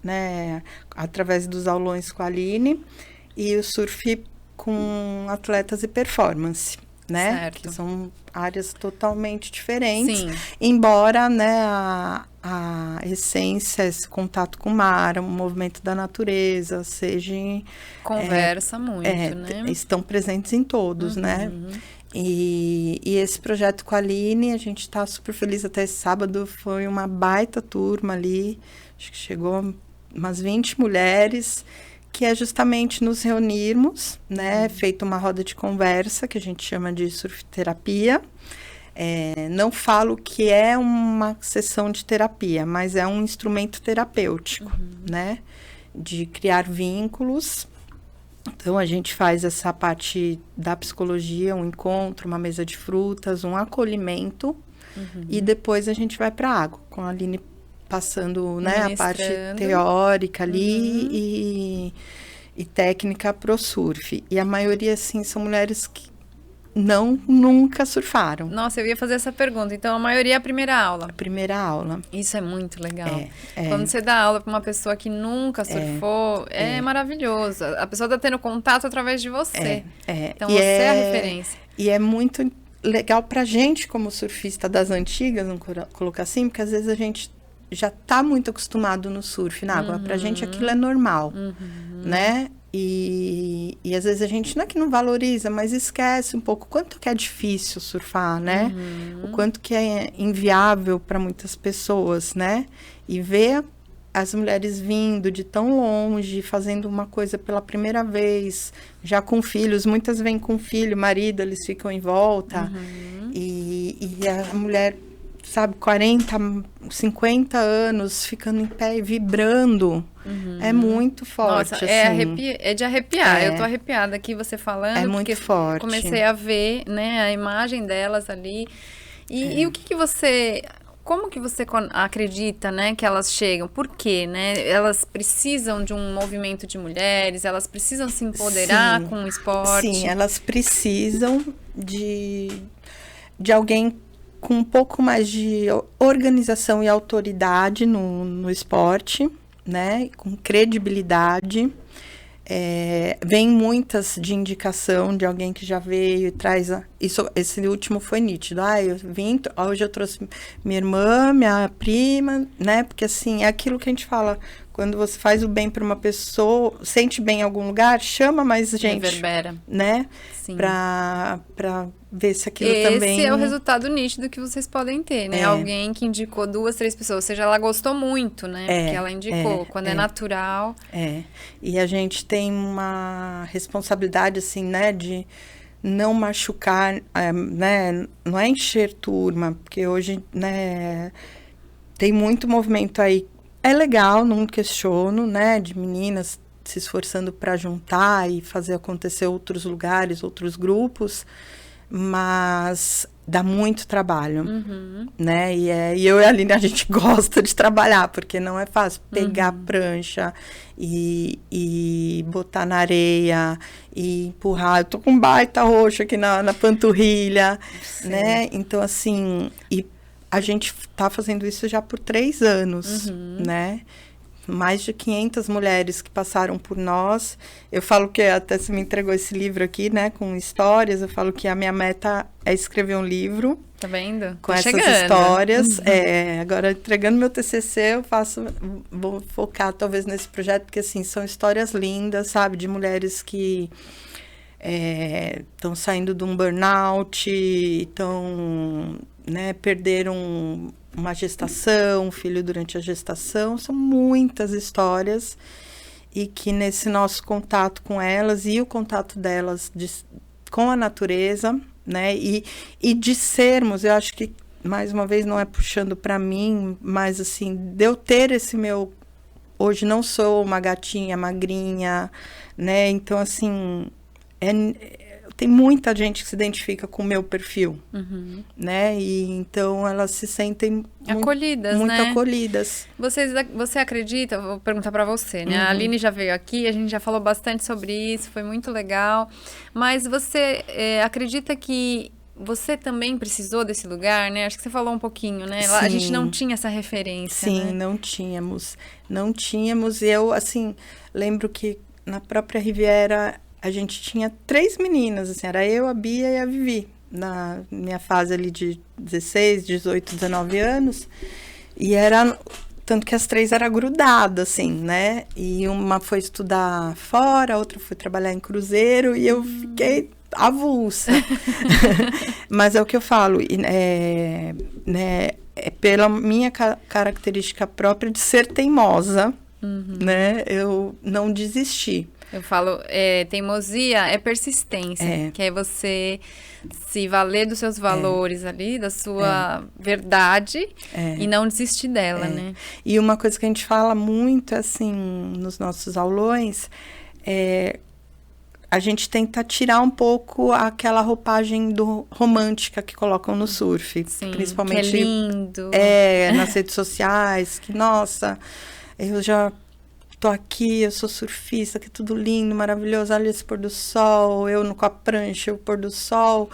né? Através dos aulões com a Aline. E o surf com atletas e performance, né? Certo. Que são áreas totalmente diferentes. Embora, né, a essência, esse contato com o mar, o movimento da natureza, seja... Conversa muito, né? Estão presentes em todos, né? E esse projeto com a Aline, a gente está super feliz. Até esse sábado foi uma baita turma ali. Acho que chegou umas 20 mulheres... que é justamente nos reunirmos, né? Feito uma roda de conversa, que a gente chama de surf terapia. Não falo que é uma sessão de terapia, mas é um instrumento terapêutico, né? De criar vínculos. Então, a gente faz essa parte da psicologia, um encontro, uma mesa de frutas, um acolhimento. E depois a gente vai para a água, com a Aline passando, né, a parte teórica ali e técnica pro surf. E a maioria, assim, são mulheres que nunca surfaram. Nossa, eu ia fazer essa pergunta. Então, a maioria é a primeira aula. A primeira aula. Isso é muito legal. Quando você dá aula para uma pessoa que nunca surfou, é maravilhoso. A pessoa está tendo contato através de você. Então, você é a referência. E é muito legal pra gente, como surfista das antigas, vamos colocar assim, porque às vezes a gente já tá muito acostumado no surf, na água. Pra gente aquilo é normal, né? E às vezes a gente não é que não valoriza, mas esquece um pouco o quanto que é difícil surfar, né? O quanto que é inviável para muitas pessoas, né? E ver as mulheres vindo de tão longe, fazendo uma coisa pela primeira vez, já com filhos, muitas vêm com filho, marido, eles ficam em volta. E a mulher, sabe, 40, 50 anos, ficando em pé e vibrando. É muito forte, Nossa, assim. é de arrepiar. Eu tô arrepiada aqui você falando. É muito forte. Comecei a ver, né, a imagem delas ali. E o que você... Como que você acredita, né, que elas chegam? Por quê, né? Elas precisam de um movimento de mulheres, elas precisam se empoderar com o esporte. Sim, elas precisam de alguém com um pouco mais de organização e autoridade no esporte, né? Com credibilidade. Vem muitas de indicação de alguém que já veio e traz esse último foi nítido. Eu vim, hoje eu trouxe minha irmã, minha prima, né? Porque assim, é aquilo que a gente fala, quando você faz o bem para uma pessoa, sente bem em algum lugar, chama mais gente, reverbera, né? Sim. Para ver se aquilo também... Esse é o resultado nítido que vocês podem ter, né? Alguém que indicou 2, 3 pessoas, ou seja, ela gostou muito, né? Porque ela indicou, quando é natural. E a gente tem uma responsabilidade, assim, né? De não machucar, né? Não é encher turma, porque hoje, né? Tem muito movimento aí. É legal, não questiono, né? De meninas se esforçando para juntar e fazer acontecer outros lugares, outros grupos, mas dá muito trabalho, né? E eu e a Aline, a gente gosta de trabalhar, porque não é fácil pegar a prancha e botar na areia e empurrar. Eu tô com um baita roxo aqui na panturrilha, né? Então, assim, e a gente tá fazendo isso já por 3 anos, né? Mais de 500 mulheres que passaram por nós. Eu falo que até você me entregou esse livro aqui, né? Com histórias. Eu falo que a minha meta é escrever um livro. Tá vendo? Com essas histórias. Agora, entregando meu TCC, vou focar talvez nesse projeto, porque, assim, são histórias lindas, sabe? De mulheres que estão saindo de um burnout, né, perderam uma gestação, um filho durante a gestação. São muitas histórias e que nesse nosso contato com elas e o contato delas com a natureza, né, e de sermos, eu acho que, mais uma vez, não é puxando para mim, mas assim, de eu ter esse meu... Hoje não sou uma gatinha magrinha, né, então assim... Tem muita gente que se identifica com o meu perfil, né? E então elas se sentem acolhidas, muito né? acolhidas. Você acredita? Vou perguntar para você, né? A Aline já veio aqui, a gente já falou bastante sobre isso, foi muito legal. Mas você acredita que você também precisou desse lugar, né? Acho que você falou um pouquinho, né? A gente não tinha essa referência, Sim, né? não tínhamos. Não tínhamos. E eu, assim, lembro que na própria Riviera... A gente tinha 3 meninas, assim, era eu, a Bia e a Vivi, na minha fase ali de 16, 18, 19 anos. E era, tanto que as 3 eram grudadas, assim, né? E uma foi estudar fora, a outra foi trabalhar em cruzeiro, e eu fiquei avulsa. Mas é o que eu falo, né? É pela minha característica própria de ser teimosa, né? Eu não desisti. Eu falo, teimosia é persistência, que é você se valer dos seus valores ali, da sua verdade e não desistir dela, né? E uma coisa que a gente fala muito, assim, nos nossos aulões, a gente tenta tirar um pouco aquela roupagem romântica que colocam no surf. Sim, principalmente, que é lindo. Nas redes sociais, que, nossa, eu já... tô aqui, eu sou surfista, que tudo lindo, maravilhoso, olha esse pôr do sol, eu com a prancha, o pôr do sol.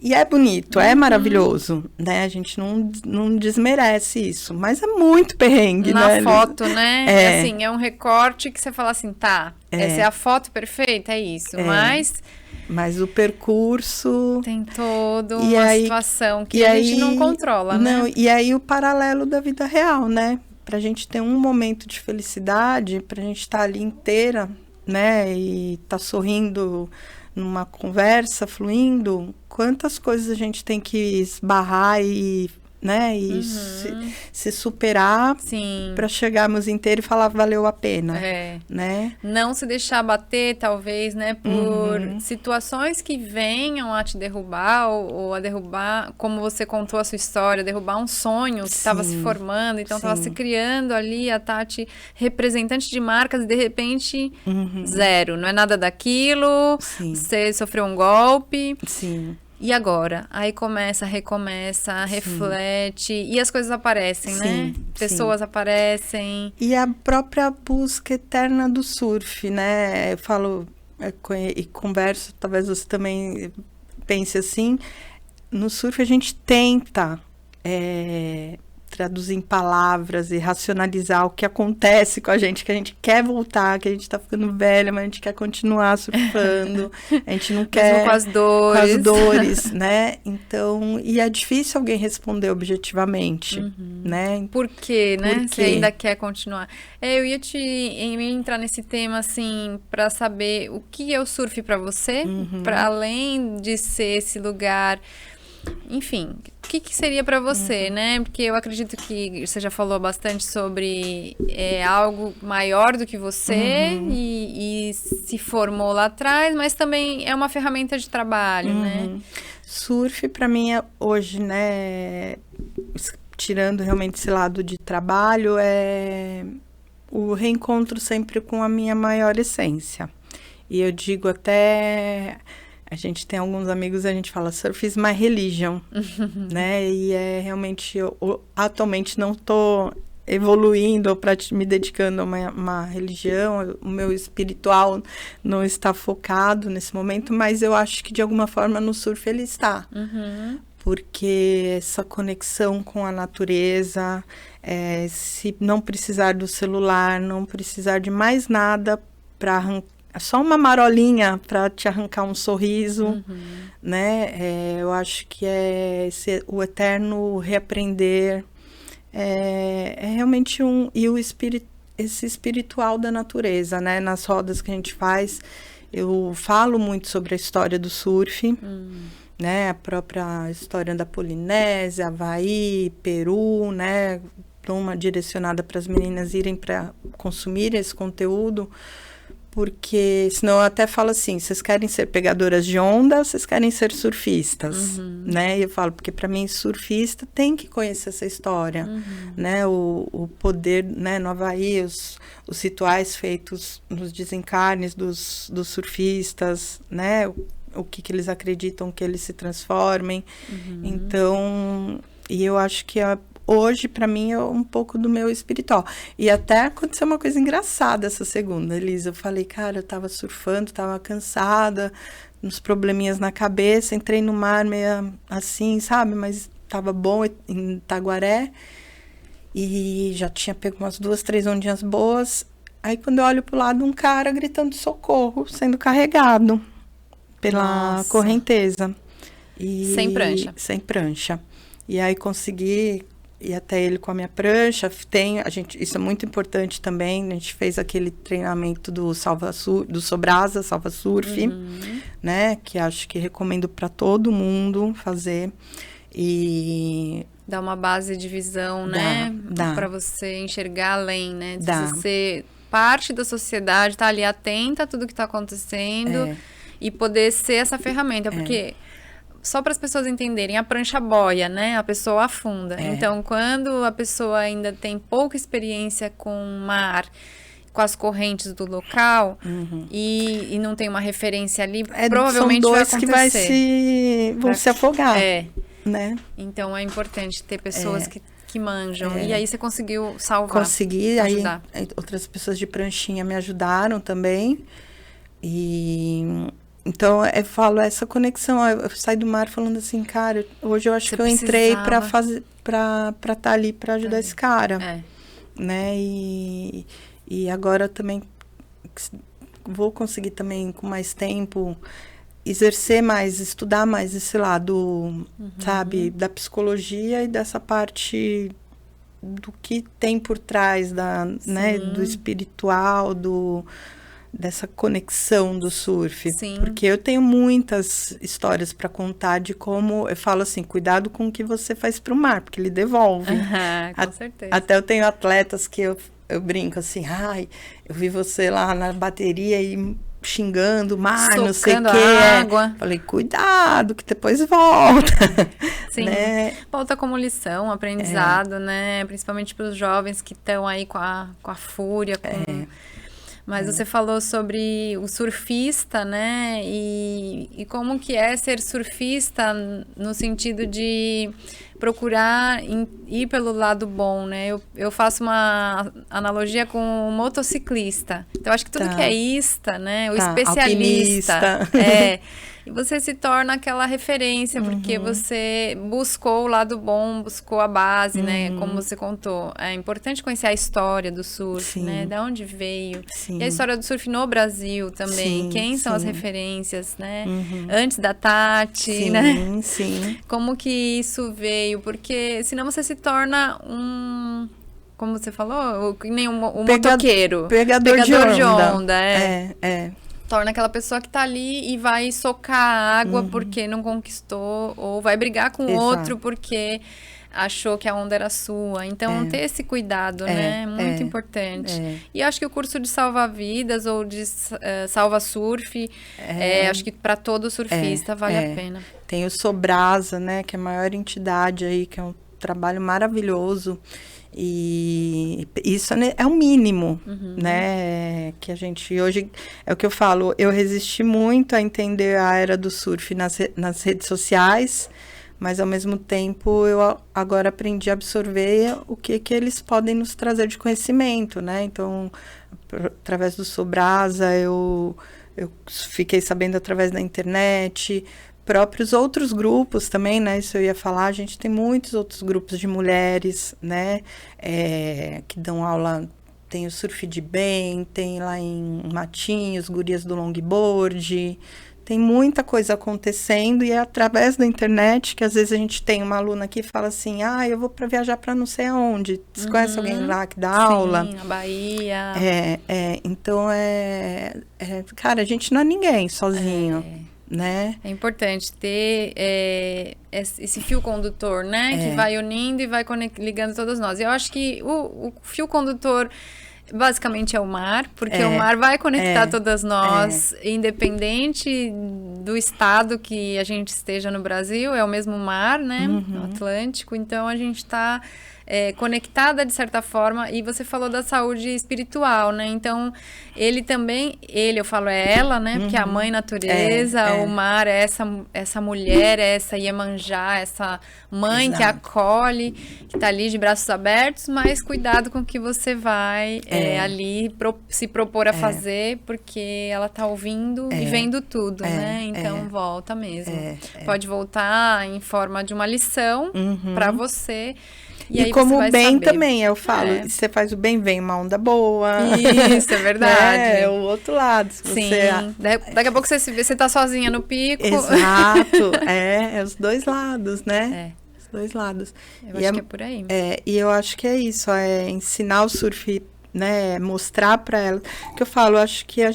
E é bonito, é maravilhoso, né? A gente não desmerece isso, mas é muito perrengue, né? Na foto, né? Assim, é um recorte que você fala assim, tá, essa é a foto perfeita, é isso, mas o percurso... Tem toda uma situação que a gente não controla, não, né? E aí o paralelo da vida real, né? Pra gente ter um momento de felicidade, pra gente estar ali inteira, né, e tá sorrindo numa conversa, fluindo, quantas coisas a gente tem que esbarrar e né? E se superar para chegarmos inteiro e falar valeu a pena, né? Não se deixar abater, talvez, né? Por situações que venham a te derrubar ou a derrubar, como você contou a sua história, derrubar um sonho que estava se formando, então estava se criando ali, a Tati representante de marcas e de repente zero, não é nada daquilo, você sofreu um golpe. E agora? Aí recomeça, reflete, e as coisas aparecem, né? Pessoas aparecem. E a própria busca eterna do surf, né? Eu falo e converso, talvez você também pense assim, no surf a gente tenta traduzir em palavras e racionalizar o que acontece com a gente, que a gente quer voltar, que a gente tá ficando velha, mas a gente quer continuar surfando, a gente não quer... Mesmo com as dores. Com as dores, né? Então, e é difícil alguém responder objetivamente, né? Por quê, né? Você ainda quer continuar. Eu ia entrar nesse tema, assim, para saber o que é o surf para você, para além de ser esse lugar... Enfim, o que seria para você, né? Porque eu acredito que você já falou bastante sobre algo maior do que você e se formou lá atrás, mas também é uma ferramenta de trabalho, né? Surf, para mim, hoje, né? Tirando realmente esse lado de trabalho, é o reencontro sempre com a minha maior essência. E eu digo até... A gente tem alguns amigos, a gente fala, surf is my religion, né? E realmente, eu atualmente não estou evoluindo ou me dedicando a uma religião, o meu espiritual não está focado nesse momento, mas eu acho que de alguma forma no surf ele está. Porque essa conexão com a natureza, se não precisar do celular, não precisar de mais nada para arrancar, só uma marolinha para te arrancar um sorriso, né? Eu acho que o eterno reaprender realmente esse espiritual da natureza, né? Nas rodas que a gente faz, eu falo muito sobre a história do surf, né? A própria história da Polinésia, Havaí, Peru, né? Uma direcionada para as meninas irem para consumir esse conteúdo. Porque, senão eu até falo assim, vocês querem ser pegadoras de onda, vocês querem ser surfistas, né? E eu falo, porque para mim, surfista tem que conhecer essa história, né? O poder, né? No Havaí, os rituais feitos nos desencarnes dos surfistas, né? O que eles acreditam que eles se transformem. Então, e eu acho que hoje, para mim, é um pouco do meu espiritual. E até aconteceu uma coisa engraçada essa segunda, Elisa. Eu falei, cara, eu tava surfando, tava cansada, uns probleminhas na cabeça, entrei no mar meio assim, sabe? Mas tava bom em Itaguaré. E já tinha pego umas 2, 3 ondinhas boas. Aí, quando eu olho pro lado, um cara gritando socorro, sendo carregado pela correnteza. Sem prancha. Sem prancha. E aí, consegui... E até ele com a minha prancha, isso é muito importante também, a gente fez aquele treinamento do Sobrasa, Salva Surf, né, que acho que recomendo para todo mundo fazer, e... Dá uma base de visão, né, para você enxergar além, né, de você ser parte da sociedade, tá ali atenta a tudo que tá acontecendo, e poder ser essa ferramenta, porque... Só para as pessoas entenderem, a prancha boia, né? A pessoa afunda. Então, quando a pessoa ainda tem pouca experiência com o mar, com as correntes do local, e não tem uma referência ali, provavelmente vai acontecer. Que vão se afogar. Né? Então, é importante ter pessoas que manjam. E aí, você conseguiu salvar. Consegui. Aí, outras pessoas de pranchinha me ajudaram também. Então, eu falo, essa conexão, eu saio do mar falando assim, cara, hoje eu acho que eu entrei para estar ali para ajudar esse cara, né? E agora também vou conseguir também, com mais tempo, exercer mais, estudar mais esse lado, sabe, da psicologia e dessa parte do que tem por trás né, do espiritual, dessa conexão do surf. Sim. Porque eu tenho muitas histórias para contar de como, eu falo assim, cuidado com o que você faz pro mar, porque ele devolve. Com certeza. Até eu tenho atletas que eu brinco assim, ai, eu vi você lá na bateria e xingando o mar, não sei o quê. A água. Falei, cuidado, que depois volta. Sim, né? Volta como lição, aprendizado, né? Principalmente para os jovens que estão aí com a fúria, Mas você falou sobre o surfista, né? E como que é ser surfista no sentido de procurar ir pelo lado bom, né? Eu faço uma analogia com o motociclista. Então, acho que tudo que é ista, né? O especialista. Alpinista. E você se torna aquela referência, porque você buscou o lado bom, buscou a base, né? Como você contou. É importante conhecer a história do surf, né? De onde veio. Sim. E a história do surf no Brasil também. Quem são as referências, né? Antes da Tati, né? Sim. Como que isso veio? Porque senão você se torna como você falou, nem um motoqueiro. Pegador de onda. Torna aquela pessoa que tá ali e vai socar a água porque não conquistou, ou vai brigar com o outro porque achou que a onda era sua. Então, ter esse cuidado, né? Muito importante. E acho que o curso de salva-vidas ou de salva-surf, acho que para todo surfista vale a pena. Tem o Sobrasa, né? Que é a maior entidade aí, que é um trabalho maravilhoso. E isso é o mínimo, né? Que a gente hoje, é o que eu falo, eu resisti muito a entender a era do surf nas redes sociais, mas ao mesmo tempo eu agora aprendi a absorver o que eles podem nos trazer de conhecimento, né? Então, através do Sobrasa, eu fiquei sabendo através da internet, próprios outros grupos também, né? Isso eu ia falar, a gente tem muitos outros grupos de mulheres, né? Que dão aula, tem o Surf de Bem, tem lá em Matinhos, Gurias do Longboard, tem muita coisa acontecendo e é através da internet que às vezes a gente tem uma aluna que fala assim, eu vou para viajar para não sei aonde, você conhece alguém lá que dá aula? Sim, na Bahia. Então cara, a gente não é ninguém sozinho. Né? É importante ter esse fio condutor, né? Que vai unindo e vai ligando todos nós. E eu acho que o fio condutor basicamente é o mar, porque o mar vai conectar todas nós, independente do estado que a gente esteja no Brasil, é o mesmo mar, né? O Atlântico. Então, a gente está conectada de certa forma, e você falou da saúde espiritual, né? Então, eu falo ela, né? Porque a mãe natureza, o mar é essa mulher, essa Iemanjá, essa mãe que acolhe, que tá ali de braços abertos, mas cuidado com o que você vai ali se propor a fazer, porque ela tá ouvindo e vendo tudo, né? Então, volta mesmo. Pode voltar em forma de uma lição para você. E como o bem também, eu falo, você faz o bem, vem uma onda boa. Isso, é verdade. É o outro lado. Sim, daqui a pouco você tá sozinha no pico. Exato, os dois lados, né? Os dois lados. Eu acho que é por aí. E eu acho que é isso, ensinar o surf, né, mostrar para ela, que eu falo, acho que a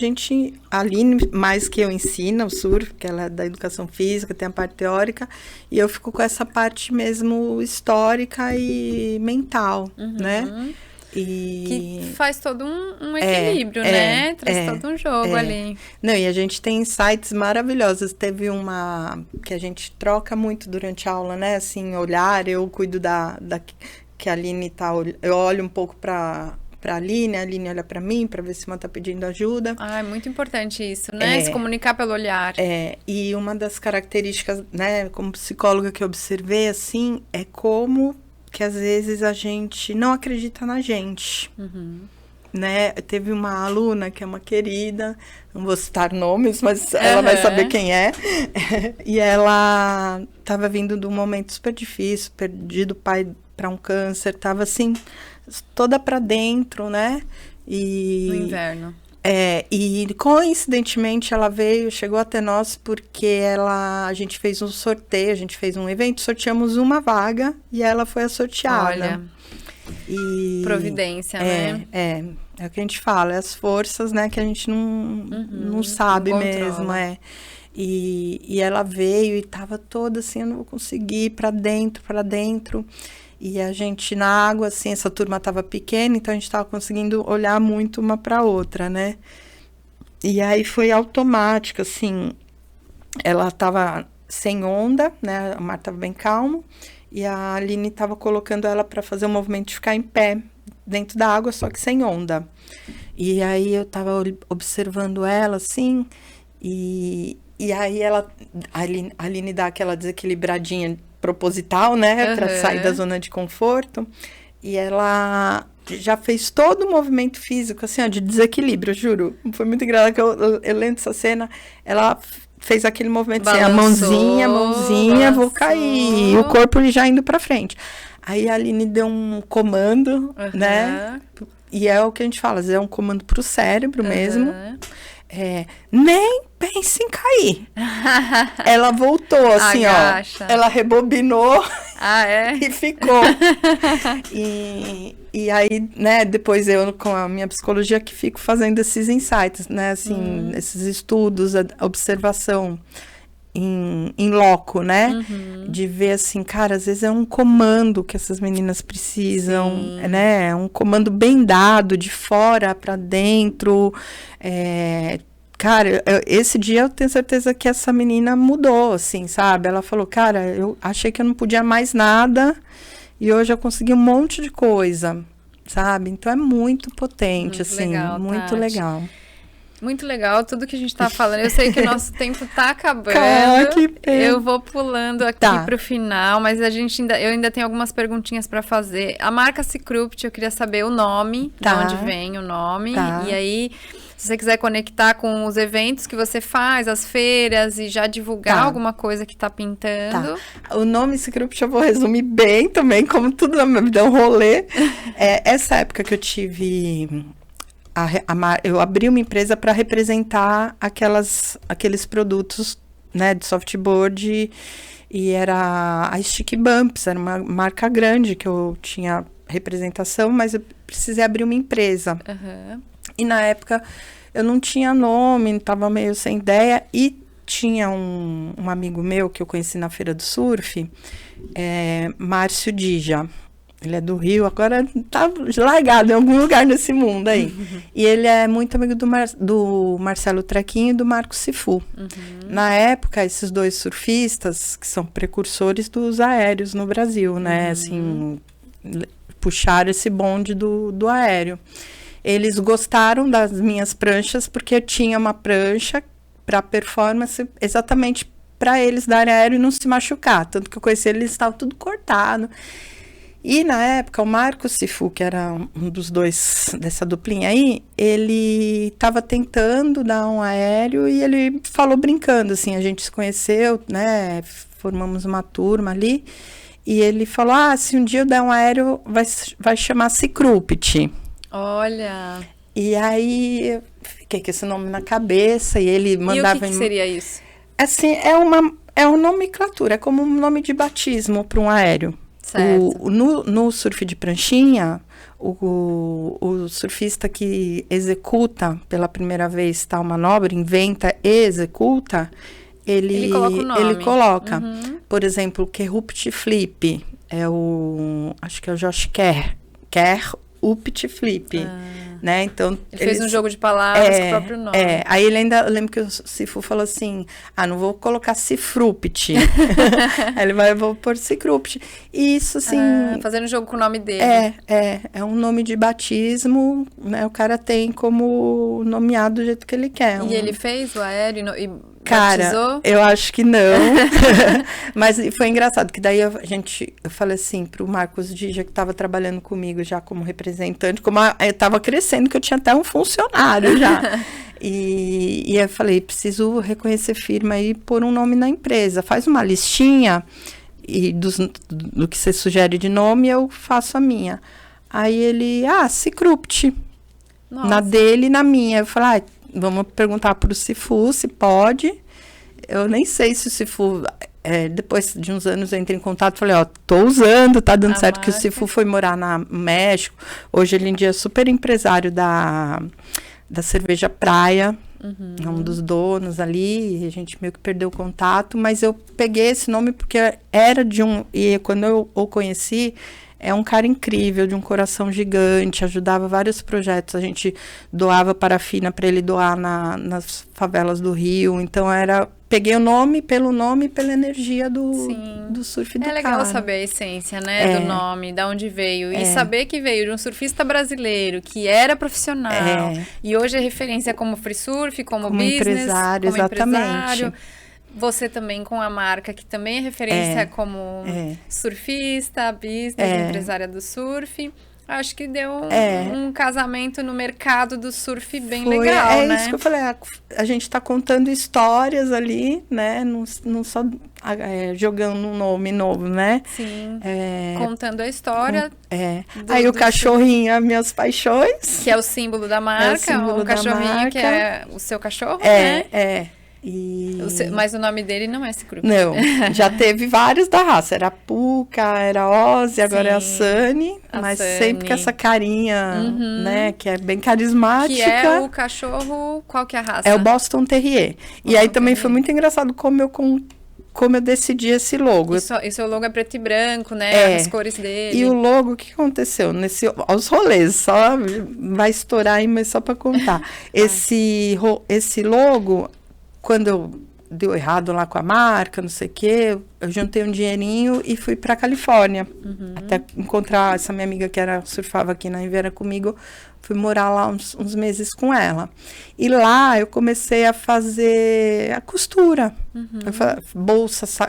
Aline, mais que eu ensino o surf, que ela é da educação física, tem a parte teórica, e eu fico com essa parte mesmo histórica e mental, né? Que faz todo um equilíbrio, né? Traz todo um jogo ali. Não, e a gente tem insights maravilhosos. Teve uma que a gente troca muito durante a aula, né? Assim, olhar, eu cuido da que a Aline tá, eu olho um pouco para a Aline olha para mim, para ver se uma tá pedindo ajuda. É muito importante isso, né? Se comunicar pelo olhar. E uma das características, né, como psicóloga que eu observei, assim, é como que às vezes a gente não acredita na gente. Né? Teve uma aluna que é uma querida, não vou citar nomes, mas ela vai saber quem é. E ela estava vindo de um momento super difícil, perdido o pai para um câncer, estava assim, toda para dentro, né? No inverno. E coincidentemente ela chegou até nós porque a gente fez um sorteio, a gente fez um evento, sorteamos uma vaga e ela foi a sorteada. Olha, providência, né? É o que a gente fala, é as forças, né, que a gente não sabe não mesmo, controla. E ela veio e tava toda assim, eu não vou conseguir ir pra dentro. E a gente na água, assim, essa turma tava pequena, então a gente tava conseguindo olhar muito uma pra outra, né? E aí foi automático, assim, ela tava sem onda, né? O mar tava bem calmo, e a Aline tava colocando ela pra fazer o movimento de ficar em pé dentro da água, só que sem onda. E aí eu tava observando ela, assim, e aí a Aline dá aquela desequilibradinha proposital, né, para sair da zona de conforto. E ela já fez todo o movimento físico, assim, ó, de desequilíbrio, juro. Foi muito engraçado que eu lendo essa cena, ela fez aquele movimento assim, a mãozinha, vou cair, e o corpo já indo para frente. Aí a Aline deu um comando, né? E é o que a gente fala, é um comando pro cérebro mesmo. Nem pense em cair. Ela voltou, assim, Agacha. ó. Ela rebobinou e ficou. E aí, né, depois eu, com a minha psicologia, que fico fazendo esses insights, né, assim, esses estudos, a observação em loco, né? De ver assim, cara, às vezes é um comando que essas meninas precisam, né? Um comando bem dado, de fora para dentro. Cara, esse dia eu tenho certeza que essa menina mudou, assim, sabe? Ela falou, cara, eu achei que eu não podia mais nada e hoje eu consegui um monte de coisa, sabe? Então é muito potente, muito assim, legal, muito Tati. legal. Muito legal tudo que a gente tá falando. Eu sei que o nosso tempo tá acabando. Que pena. Eu vou pulando aqui pro final, mas eu ainda tenho algumas perguntinhas para fazer. A marca Cicrupt, eu queria saber o nome, de onde vem o nome. E aí, se você quiser conectar com os eventos que você faz, as feiras, e já divulgar alguma coisa que tá pintando. O nome Cicrupt eu vou resumir bem também, como tudo na minha vida é um rolê. Essa época que eu tive... eu abri uma empresa para representar aqueles produtos, né, de softboard, e era a Stick Bumps, era uma marca grande que eu tinha representação, mas eu precisei abrir uma empresa. E na época eu não tinha nome, estava meio sem ideia, e tinha um amigo meu que eu conheci na Feira do Surf, Márcio Dija. Ele é do Rio, agora tá largado em algum lugar nesse mundo aí. E ele é muito amigo do Marcelo Trequinho e do Marco Cifu. Na época, esses dois surfistas, que são precursores dos aéreos no Brasil, né? Assim, puxaram esse bonde do aéreo. Eles gostaram das minhas pranchas, porque eu tinha uma prancha para performance exatamente para eles darem aéreo e não se machucar. Tanto que eu conheci eles estavam tudo cortado. E na época, o Marco Cifu, que era um dos dois dessa duplinha aí, ele estava tentando dar um aéreo e ele falou brincando, assim, a gente se conheceu, né, formamos uma turma ali, e ele falou, se um dia eu der um aéreo, vai chamar Cicrupt. Olha! E aí, eu fiquei com esse nome na cabeça, e ele mandava... E o que seria isso? Assim, é uma nomenclatura, é como um nome de batismo para um aéreo. No surf de pranchinha, o surfista que executa pela primeira vez tal manobra, inventa e executa, ele coloca o nome. Ele coloca. Por exemplo, o Kerupt Flip, acho que é o Josh Kerr Upt Flip. Né? Então, ele fez um jogo de palavras com o próprio nome. Aí ele ainda, eu lembro que o Cifu falou assim, não vou colocar Cifrupt. Aí ele vou pôr Cicrupt. E isso, assim... fazendo um jogo com o nome dele. É um nome de batismo, né? O cara tem como nomeado do jeito que ele quer. E ele fez o aéreo e batizou? Eu acho que não. Mas foi engraçado, que daí eu falei assim pro Marcos Dija, que estava trabalhando comigo já como representante, como eu estava crescendo, que eu tinha até um funcionário já. E eu falei, preciso reconhecer firma e pôr um nome na empresa. Faz uma listinha e do que você sugere de nome, eu faço a minha. Aí ele, Cicrupt. Na dele e na minha. Eu falei, vamos perguntar pro Cifu se pode. Eu nem sei se o Cifu depois de uns anos eu entrei em contato, falei, ó, tô usando, tá dando certo, que o marca. Sifu foi morar no México. Hoje ele em dia é super empresário da cerveja Praia, é um dos donos ali, e a gente meio que perdeu o contato, mas eu peguei esse nome porque era e quando eu o conheci, é um cara incrível, de um coração gigante, ajudava vários projetos, a gente doava parafina para ele doar nas favelas do Rio, então peguei o nome, pela energia do surf do cara. É legal saber a essência, né, do nome, de onde veio. E saber que veio de um surfista brasileiro, que era profissional. E hoje é referência como free surf, como business, empresário, como exatamente. empresário. Você também com a marca, que também é referência como surfista, business, empresária do surf. Acho que deu um casamento no mercado do surf bem legal, né? É isso que eu falei, a gente tá contando histórias ali, né? Não só jogando um nome novo, né? Sim, contando a história. Aí o cachorrinho, as minhas paixões. Que é o símbolo da marca, um cachorrinho que é o seu cachorro, né? Mas o nome dele não é Cicrupt. Não, já teve vários da raça. Era a Puka, era a Ozzy, agora é a Sunny. Mas sempre com essa carinha, né? Que é bem carismática. Que é o cachorro... Qual que é a raça? É o Boston Terrier. E aí também foi muito engraçado como eu decidi esse logo. E seu logo é preto e branco, né? As cores dele. E o logo, o que aconteceu? Aos rolês, só vai estourar aí, mas só para contar. Esse logo... Quando deu errado lá com a marca, não sei o quê, eu juntei um dinheirinho e fui pra Califórnia. Até encontrar essa minha amiga que surfava aqui na Riviera comigo. Fui morar lá uns meses com ela. E lá eu comecei a fazer a costura.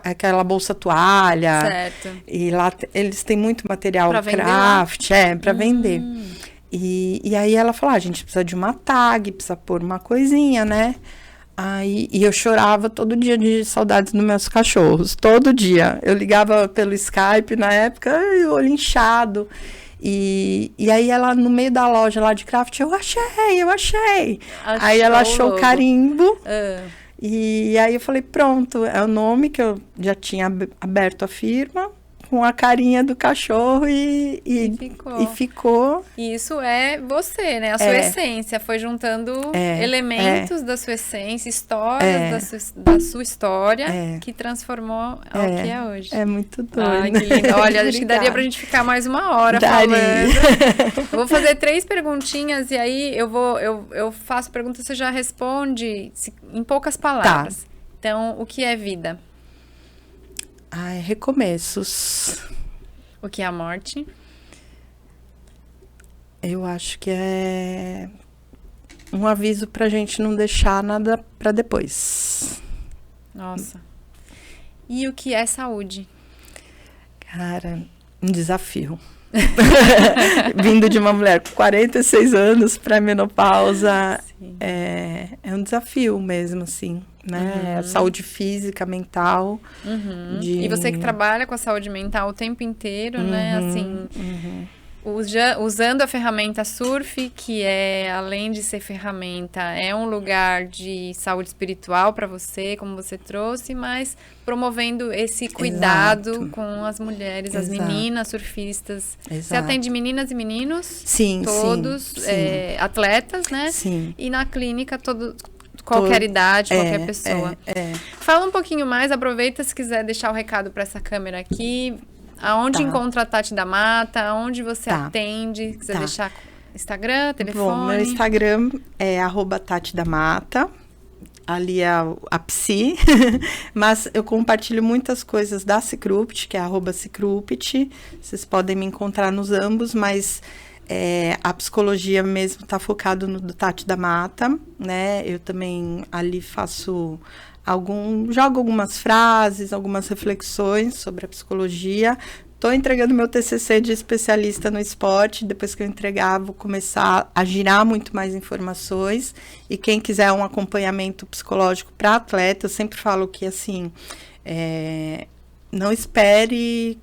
Aquela bolsa toalha. Certo. E lá eles têm muito material pra craft, pra vender. E aí ela falou, a gente precisa de uma tag, precisa pôr uma coisinha, né? E eu chorava todo dia de saudades dos meus cachorros, todo dia. Eu ligava pelo Skype na época, olho inchado. E aí ela, no meio da loja lá de craft, eu achei. Aí ela achou o carimbo. E aí eu falei, pronto, é o nome que eu já tinha aberto a firma. Com a carinha do cachorro e ficou. E isso é você, né? A sua essência. Foi juntando elementos da sua essência, histórias da sua história, que transformou ao que é hoje. É muito doido. Ai, que lindo. Olha, acho que daria pra gente ficar mais uma hora falando. Eu vou fazer 3 perguntinhas e aí eu faço perguntas, você já responde em poucas palavras. Tá. Então, o que é vida? Recomeços. O que é a morte? Eu acho que é um aviso pra gente não deixar nada pra depois. Nossa. E o que é saúde? Cara, um desafio. Vindo de uma mulher com 46 anos, pré-menopausa, é um desafio mesmo, assim. Né? Saúde física, mental. E você que trabalha com a saúde mental o tempo inteiro, né? Assim, usando a ferramenta surf, que além de ser ferramenta, é um lugar de saúde espiritual para você, como você trouxe, mas promovendo esse cuidado com as mulheres, as meninas surfistas. Você atende meninas e meninos? Sim, todos, sim. Atletas, né? Sim. E na clínica, qualquer idade, qualquer pessoa. Fala um pouquinho mais, aproveita se quiser deixar o recado para essa câmera aqui. Aonde encontra a Tati da Mata? Aonde você atende? Quiser deixar Instagram, telefone? Bom, meu Instagram é @Tati da Mata. Ali é a Psi. Mas eu compartilho muitas coisas da Cicrupt, que é @Cicrupt. Vocês podem me encontrar nos ambos, mas... a psicologia mesmo está focado no do Tati da Mata, né? Eu também ali jogo algumas frases, algumas reflexões sobre a psicologia. Estou entregando meu TCC de especialista no esporte. Depois que eu entregar, vou começar a girar muito mais informações. E quem quiser um acompanhamento psicológico para atleta, eu sempre falo que, assim, não espere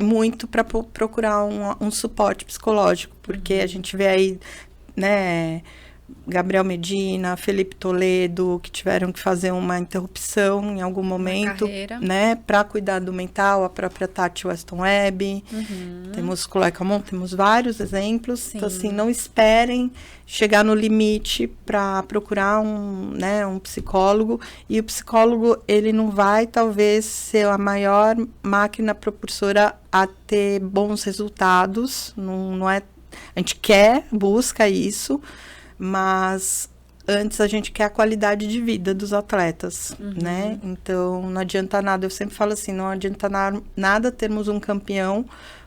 muito para procurar um suporte psicológico, porque a gente vê aí, né, Gabriel Medina, Felipe Toledo, que tiveram que fazer uma interrupção em algum momento, né, para cuidar do mental, a própria Tati Weston Webb, temos Chloe Camon, temos vários exemplos. Sim. Então, assim, não esperem chegar no limite para procurar um psicólogo, e o psicólogo, ele não vai, talvez, ser a maior máquina propulsora a ter bons resultados, não é, a gente busca isso, mas antes a gente quer a qualidade de vida dos atletas, né? Então, não adianta nada, eu sempre falo assim, não adianta nada termos um campeão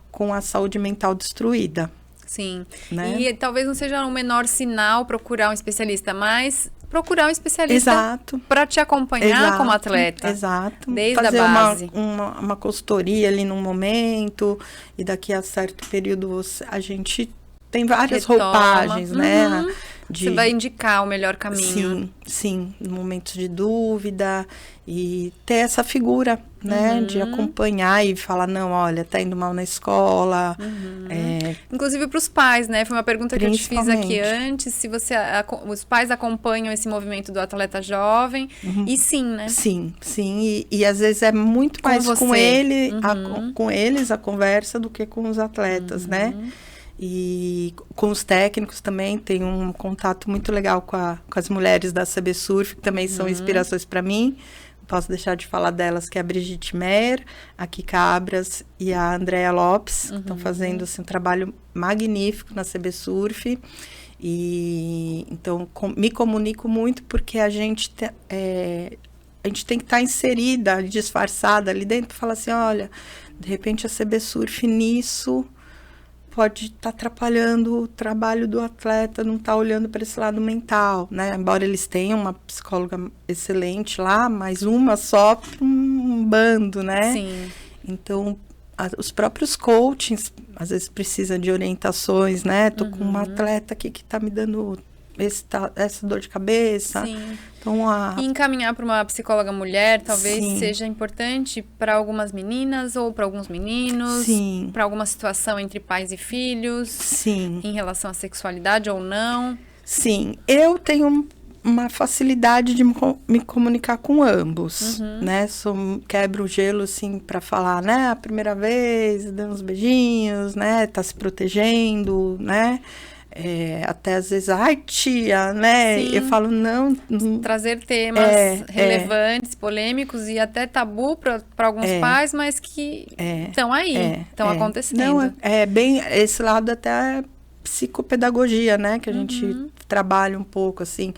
com a saúde mental destruída. Sim, né? E talvez não seja um menor sinal procurar um especialista, mas procurar um especialista para te acompanhar como atleta. Exato. Desde fazer a base. uma consultoria ali num momento, e daqui a certo período a gente tem várias roupagens, né? Você vai indicar o melhor caminho. Sim, em momentos de dúvida, e ter essa figura, né? De acompanhar e falar, não, olha, tá indo mal na escola. Inclusive para os pais, né? Foi uma pergunta que eu te fiz aqui antes, se os pais acompanham esse movimento do atleta jovem, e sim, né? Sim, e às vezes é muito mais com eles a conversa do que com os atletas, né? E com os técnicos também, tem um contato muito legal com as mulheres da CB Surf, que também são inspirações para mim. Não posso deixar de falar delas, que é a Brigitte Meyer, a Kika Abras e a Andrea Lopes, estão fazendo assim, um trabalho magnífico na CB Surf. E então me comunico muito, porque a gente tem que estar inserida, disfarçada ali dentro, para falar assim, olha, de repente a CB Surf nisso pode estar atrapalhando o trabalho do atleta, não está olhando para esse lado mental, né? Embora eles tenham uma psicóloga excelente lá, mas uma só para um bando, né? Sim. Então, os próprios coachings, às vezes, precisam de orientações, né? Tô com uma atleta aqui que está me dando essa dor de cabeça. Sim. Então, E encaminhar para uma psicóloga mulher talvez seja importante para algumas meninas ou para alguns meninos, para alguma situação entre pais e filhos, em relação à sexualidade ou não. Sim, eu tenho uma facilidade de me comunicar com ambos, né? Quebro o gelo, assim, para falar, né? A primeira vez, dando uns beijinhos, né? Tá se protegendo, né? Até às vezes, ai, tia, né? Sim. Eu falo, não. Trazer temas relevantes, polêmicos e até tabu para alguns pais, mas que estão aí, estão acontecendo. Não, bem, esse lado até psicopedagogia, né? Que a gente trabalha um pouco, assim,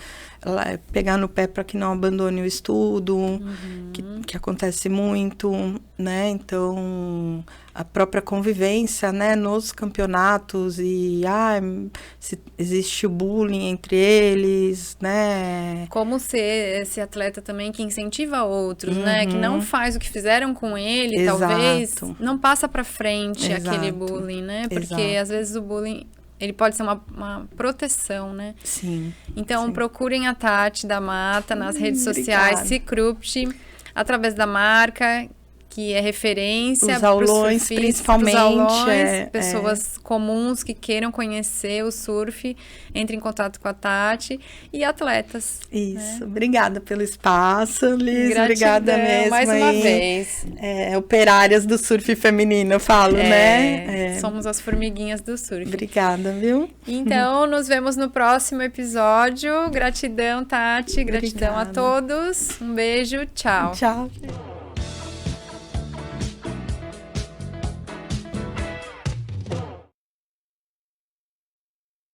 pegar no pé para que não abandone o estudo, que acontece muito, né? Então, a própria convivência, né? Nos campeonatos, e se existe o bullying entre eles, né? Como ser esse atleta também que incentiva outros, né? Que não faz o que fizeram com ele, talvez, não passa para frente aquele bullying, né? Porque às vezes o bullying, ele pode ser uma proteção, né? Sim. Então, procurem a Tati da Mata nas redes sociais, Cicrupt, através da marca, que é referência. Os aulões, principalmente. Os aulões, pessoas comuns que queiram conhecer o surf, entrem em contato com a Tati, e atletas. Isso. Né? Obrigada pelo espaço, Liz. Gratidão, obrigada mesmo. Mais uma vez. Operárias do surf feminino, eu falo, né? Somos as formiguinhas do surf. Obrigada, viu? Então, nos vemos no próximo episódio. Gratidão, Tati. Gratidão a todos. Um beijo. Tchau. Tchau.